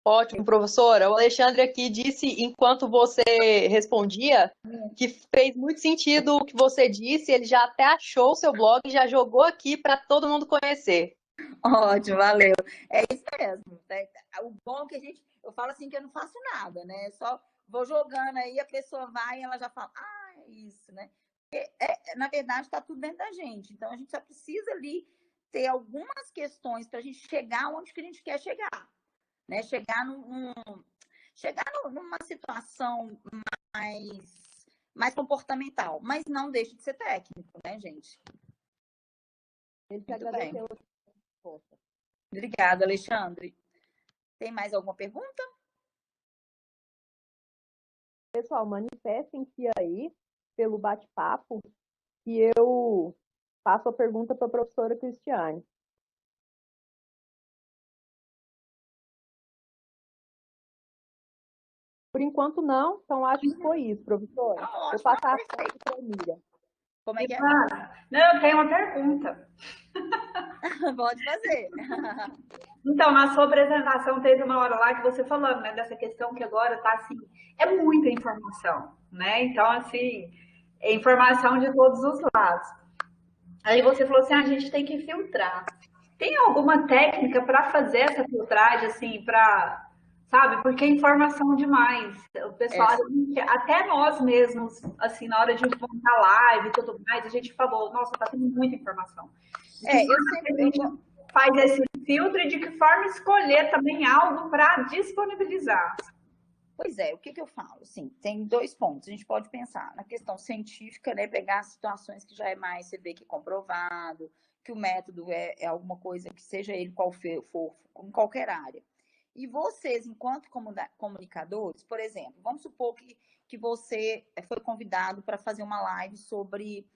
Ótimo, professora. O Alexandre aqui disse, enquanto você respondia, que fez muito sentido o que você disse. Ele já até achou o seu blog e já jogou aqui para todo mundo conhecer. Ótimo, valeu. É isso mesmo. Né? O bom é que eu falo assim que eu não faço nada, né? Só vou jogando aí, a pessoa vai e ela já fala, é isso, né? Porque, na verdade, está tudo dentro da gente. Então, a gente só precisa ali ter algumas questões para a gente chegar onde que a gente quer chegar. Né? Chegar numa situação mais comportamental, mas não deixe de ser técnico, né, gente? Ele te agradeceu. Obrigada, Alexandre. Tem mais alguma pergunta? Pessoal, manifestem-se aí pelo bate-papo e eu faço a pergunta para a professora Cristiane. Por enquanto não, então acho que foi isso, professora. Vou passar a frase para a Miriam. Como é que é? Não, eu tenho uma pergunta. Pode fazer. Então, na sua apresentação teve uma hora lá que você falando, né, dessa questão que agora tá assim, é muita informação, né? Então, assim, é informação de todos os lados. Aí você falou assim, a gente tem que filtrar. Tem alguma técnica para fazer essa filtragem, assim, para, sabe? Porque é informação demais. O pessoal, até nós mesmos, assim, na hora de montar live e tudo mais, a gente falou, nossa, tá tendo muita informação. faz esse filtro e de que forma escolher também algo para disponibilizar? Pois é, o que eu falo? Sim, tem 2 pontos. A gente pode pensar na questão científica, né? Pegar situações que já é mais, você vê que comprovado, que o método é alguma coisa que seja ele qual for, em qualquer área. E vocês, enquanto comunicadores, por exemplo, vamos supor que você foi convidado para fazer uma live sobre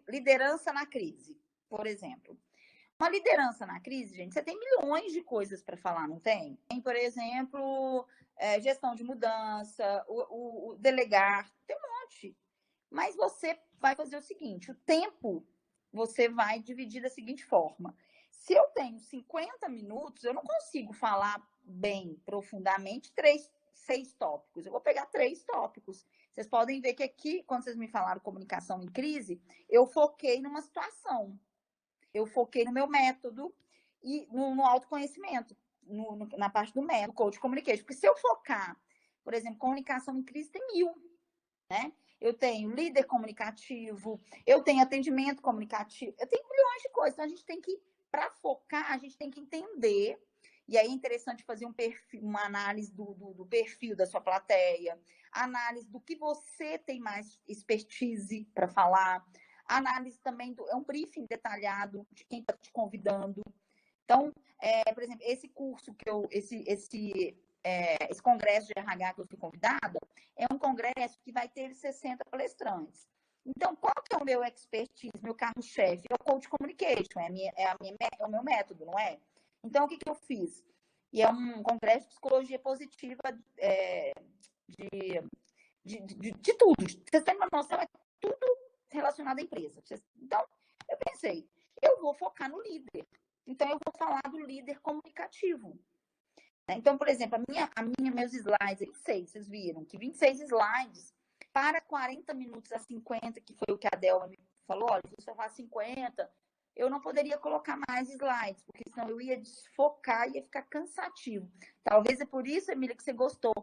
liderança na crise, por exemplo. Uma liderança na crise, gente, você tem milhões de coisas para falar, não tem? Tem, por exemplo, gestão de mudança, o delegar, tem um monte. Mas você vai fazer o seguinte, o tempo você vai dividir da seguinte forma. Se eu tenho 50 minutos, eu não consigo falar bem, profundamente, 6 tópicos. Eu vou pegar 3 tópicos. Vocês podem ver que aqui, quando vocês me falaram comunicação em crise, eu foquei numa situação. Eu foquei no meu método e no autoconhecimento, na parte do método, coach communication. Porque se eu focar, por exemplo, comunicação em crise, tem 1000, né? Eu tenho líder comunicativo, eu tenho atendimento comunicativo, eu tenho milhões de coisas. Então, a gente tem que, para focar, a gente tem que entender. E aí é interessante fazer uma análise do perfil da sua plateia, análise do que você tem mais expertise para falar, análise também é um briefing detalhado de quem está te convidando. Então, por exemplo, esse curso esse congresso de RH que eu fui convidada, é um congresso que vai ter 60 palestrantes. Então, qual que é o meu expertise, meu carro-chefe? É o coach communication, é o meu método, não é? Então, o que eu fiz? E é um congresso de psicologia positiva de tudo. Vocês têm uma noção, é tudo relacionado à empresa. Então, eu pensei, eu vou focar no líder. Então, eu vou falar do líder comunicativo. Então, por exemplo, meus slides, 26, vocês viram, que 26 slides para 40 minutos a 50, que foi o que a Delma me falou, olha, se você falar 50, eu não poderia colocar mais slides, porque senão eu ia desfocar e ia ficar cansativo. Talvez é por isso, Emília, que você gostou,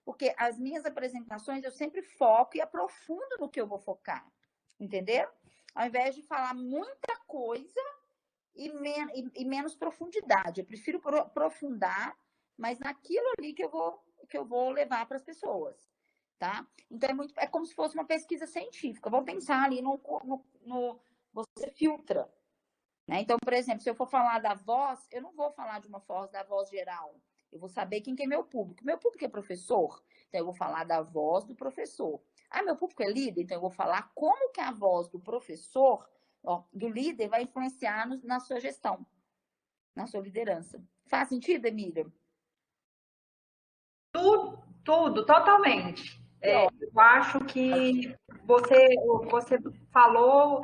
porque as minhas apresentações eu sempre foco e aprofundo no que eu vou focar, entendeu? Ao invés de falar muita coisa e menos profundidade. Eu prefiro aprofundar, mas naquilo ali que eu vou levar para as pessoas, tá? Então, é como se fosse uma pesquisa científica. Vamos pensar ali você filtra, né? Então, por exemplo, se eu for falar da voz, eu não vou falar de uma voz da voz geral. Eu vou saber quem que é meu público. Meu público é professor, então eu vou falar da voz do professor. Meu público é líder, então eu vou falar como que a voz do professor, do líder, vai influenciar na sua gestão, na sua liderança. Faz sentido, Emília? Tudo, totalmente. Eu acho que você falou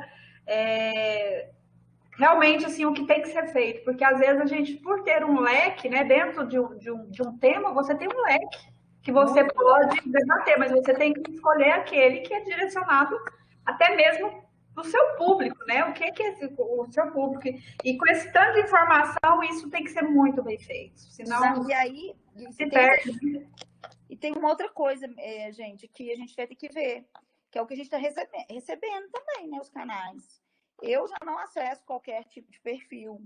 realmente assim, o que tem que ser feito, porque às vezes a gente, por ter um leque, né, dentro de um tema, você tem um leque que você pode debater, mas você tem que escolher aquele que é direcionado até mesmo para o seu público, né? O que é o seu público? E com esse tanto de informação, isso tem que ser muito bem feito, senão e aí se perde. E tem uma outra coisa, gente, que a gente vai ter que ver, que é o que a gente está recebendo também, né, os canais. Eu já não acesso qualquer tipo de perfil.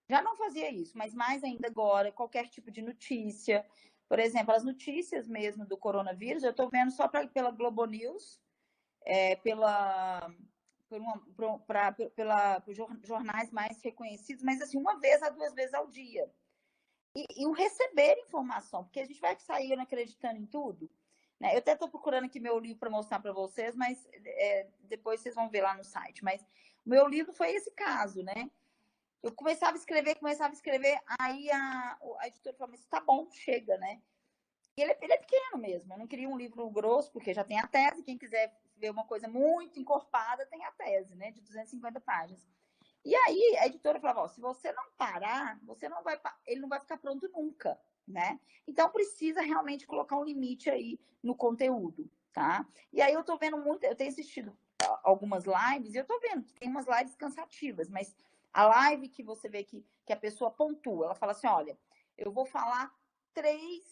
Já não fazia isso, mas mais ainda agora, qualquer tipo de notícia. Por exemplo, as notícias mesmo do coronavírus, eu estou vendo só pela Globo News, por jornais mais reconhecidos, mas assim, 1 vez a 2 vezes ao dia. E o receber informação, porque a gente vai sair acreditando em tudo. Né? Eu até estou procurando aqui meu livro para mostrar para vocês, mas depois vocês vão ver lá no site. Mas o meu livro foi esse caso, né? Eu começava a escrever, aí a editora falou, mas tá bom, chega, né? E ele é pequeno mesmo, eu não queria um livro grosso, porque já tem a tese, quem quiser ver uma coisa muito encorpada, tem a tese, né, de 250 páginas. E aí a editora falava, se você não parar, ele não vai ficar pronto nunca, né? Então precisa realmente colocar um limite aí no conteúdo, tá? E aí eu tô vendo eu tenho assistido algumas lives e eu tô vendo que tem umas lives cansativas, mas a live que você vê que a pessoa pontua, ela fala assim, olha, eu vou falar 3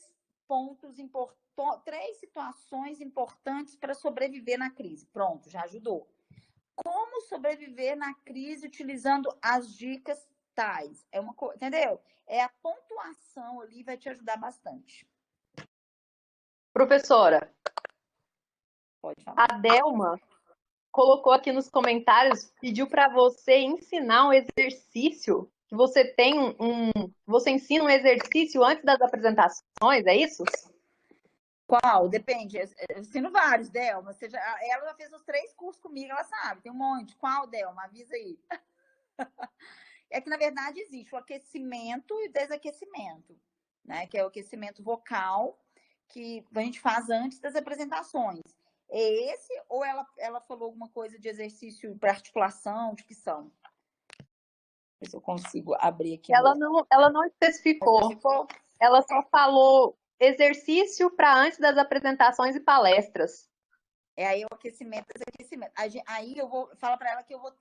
situações importantes para sobreviver na crise. Pronto, já ajudou. Como sobreviver na crise utilizando as dicas tais. É uma coisa, entendeu? É a pontuação ali vai te ajudar bastante. Professora, Pode falar. a Delma colocou aqui nos comentários, pediu para você ensinar um exercício, que você tem você ensina um exercício antes das apresentações, é isso? Qual? Depende. Eu ensino vários, Delma. Ela já fez os 3 cursos comigo, ela sabe. Tem um monte. Qual, Delma? Avisa aí. É que, na verdade, existe o aquecimento e o desaquecimento, né? Que é o aquecimento vocal, que a gente faz antes das apresentações. É esse ou ela falou alguma coisa de exercício para articulação, dicção? Ver se eu consigo abrir aqui. Ela não especificou. Ela só falou exercício para antes das apresentações e palestras. É aí o aquecimento, desaquecimento. Aí eu vou falar para ela que eu vou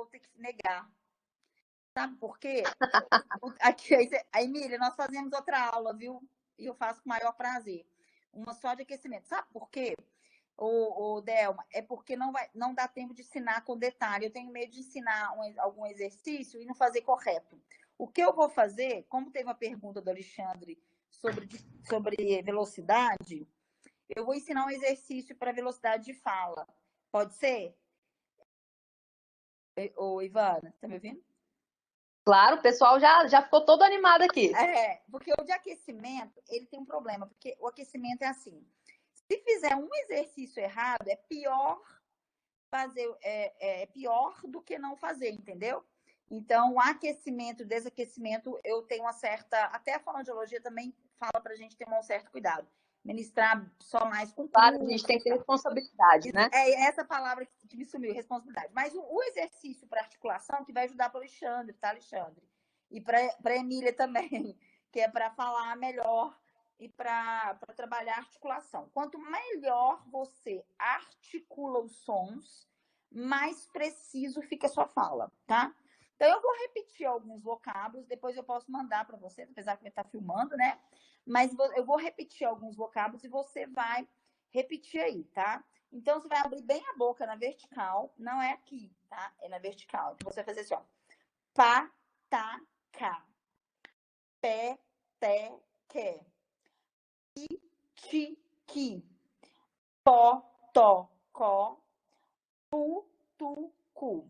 ter que negar. Sabe por quê? Aqui, a Emília, nós fazemos outra aula, viu? E eu faço com o maior prazer. Uma só de aquecimento. Sabe por quê? O Delma, é porque não dá tempo de ensinar com detalhe. Eu tenho medo de ensinar algum exercício e não fazer correto. O que eu vou fazer, como teve uma pergunta do Alexandre sobre velocidade, eu vou ensinar um exercício para velocidade de fala. Pode ser? Ô, Ivana, tá me ouvindo? Claro, o pessoal já ficou todo animado aqui. Porque o de aquecimento, ele tem um problema, porque o aquecimento é assim. Se fizer um exercício errado, é pior pior do que não fazer, entendeu? Então, o aquecimento, desaquecimento, eu tenho uma certa... Até a fonoaudiologia também fala para a gente ter um certo cuidado. Ministrar só mais com Claro, a gente tem que ter responsabilidade, né? É essa palavra que me sumiu, responsabilidade. Mas o exercício para articulação que vai ajudar para o Alexandre, tá, Alexandre? E para a Emília também, que é para falar melhor e para trabalhar a articulação. Quanto melhor você articula os sons, mais preciso fica a sua fala, tá? Então, eu vou repetir alguns vocábulos, depois eu posso mandar para você, apesar que eu estou filmando, né? Mas eu vou repetir alguns vocábulos e você vai repetir aí, tá? Então, você vai abrir bem a boca na vertical, não é aqui, tá? É na vertical. Então, você vai fazer assim, ó. Pá, tá, cá. Pé, té, qué. Ti, qui. Pó, tó, có. Pu, tu, cu.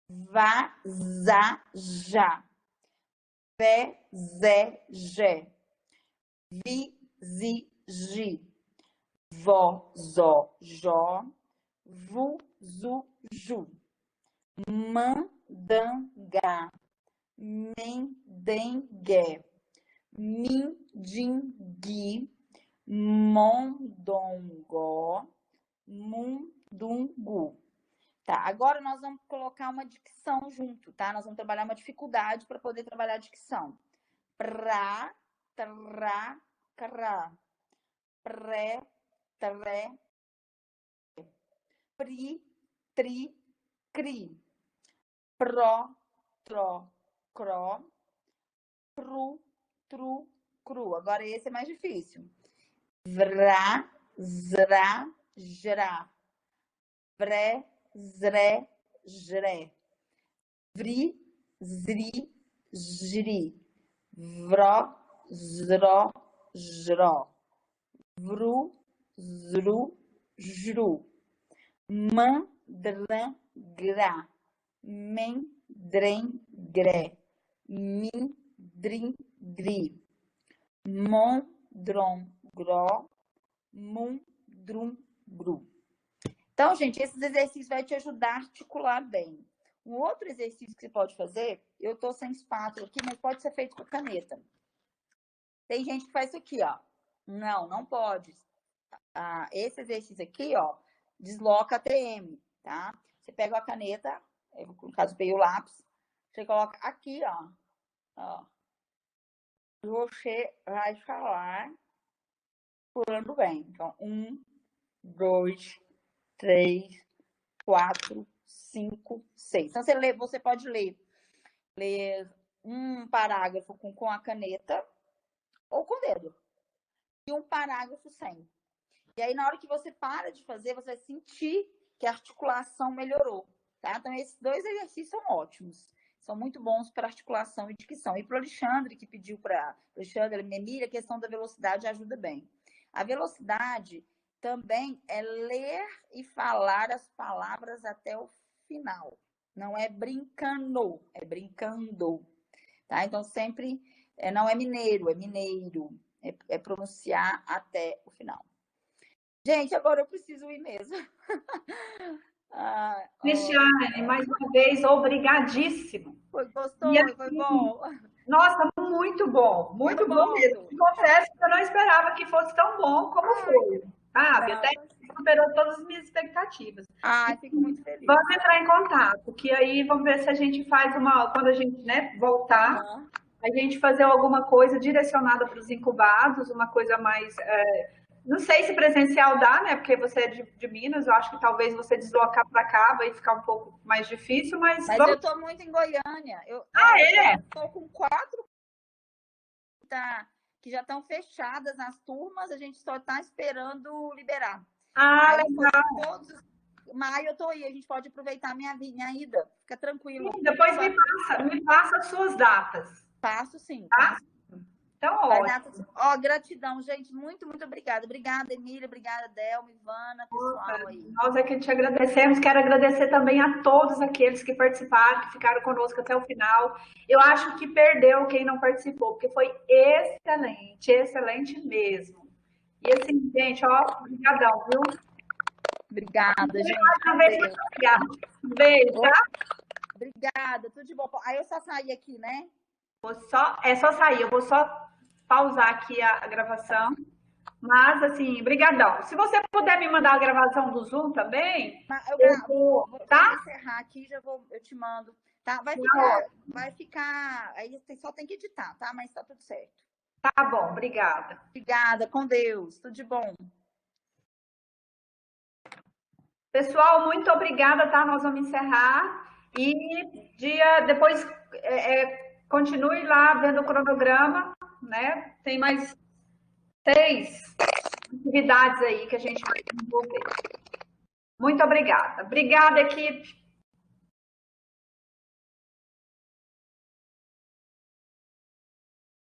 Vá, zá, já. Vé, zé, jé. Vi, zi, gi. Vó, zó, jó. Vu, zu, ju. Mandangá. Mendengué. Mindingui. Mondongó. Mundungu. Tá, agora nós vamos colocar uma dicção junto, tá? Nós vamos trabalhar uma dificuldade para poder trabalhar a dicção. Pra, tra, crá. Pré, tré. Pri, tri, cri. Pró, tró, cró. Cru, tru, cru. Agora esse é mais difícil. Vrá, zrá, jrá. Vré, zré, jré. Vri, zri, jri. Vró, zró, jró. Vru, zru, jru. Mandrã, grá. Mendrem, gré. Mindrim, dri. Mondrom, gró. Mundrum, gru. Então, gente, esses exercícios vão te ajudar a articular bem. Um outro exercício que você pode fazer, eu tô sem espátula aqui, mas pode ser feito com caneta. Tem gente que faz isso aqui, ó. Não pode. Esse exercício aqui, ó, desloca a TM, tá? Você pega a caneta, no caso, peguei o lápis, você coloca aqui, ó. Você vai falar quando vem. Então, 1, 2, 3, 4, 5, 6. Então, você pode ler um parágrafo com a caneta ou com o dedo. E um parágrafo sem. E aí, na hora que você para de fazer, você vai sentir que a articulação melhorou, tá? Então, esses 2 exercícios são ótimos. São muito bons para articulação e dicção. E para o Alexandre, que pediu para Alexandre, Emília, a questão da velocidade ajuda bem. A velocidade também é ler e falar as palavras até o final. Não é brincando, é brincando. Tá? Então, sempre não é mineiro, é mineiro. É pronunciar até o final. Gente, agora eu preciso ir mesmo. Cristiane, mais uma vez, obrigadíssimo. Foi gostoso, foi bom. Nossa, muito bom mesmo. Confesso que eu não esperava que fosse tão bom como foi, sabe? Até superou todas as minhas expectativas. Fico muito feliz. Vamos entrar em contato, que aí vamos ver se a gente faz quando a gente voltar, a gente fazer alguma coisa direcionada para os incubados, uma coisa mais... não sei se presencial dá, né? Porque você é de Minas, eu acho que talvez você deslocar para cá vai ficar um pouco mais difícil, mas eu estou muito em Goiânia. Eu estou com 4 que já estão fechadas as turmas, a gente só está esperando liberar. Legal. Maio eu estou aí, a gente pode aproveitar minha ida. Fica tranquilo. Sim, depois me passa as suas datas. Passo sim. Tá? Então, ótimo. Gratidão, gente. Muito, muito obrigada. Obrigada, Emília. Obrigada, Delma, Ivana, pessoal aí. Nós é que te agradecemos. Quero agradecer também a todos aqueles que participaram, que ficaram conosco até o final. Eu acho que perdeu quem não participou, porque foi excelente, excelente mesmo. E assim, gente, obrigadão, viu? Obrigada, gente. Beijo, tá? Obrigada, tudo de bom. Aí eu só saí aqui, né? É só sair, eu vou só pausar aqui a gravação. Mas, assim, brigadão. Se você puder me mandar a gravação do Zoom também, vou encerrar aqui, eu te mando. Tá? Vai ficar, aí você só tem que editar, tá? Mas tá tudo certo. Tá bom, obrigada. Obrigada, com Deus, tudo de bom. Pessoal, muito obrigada, tá? Nós vamos encerrar e depois continue lá vendo o cronograma, né? Tem mais 6 atividades aí que a gente vai desenvolver. Muito obrigada. Obrigada, equipe.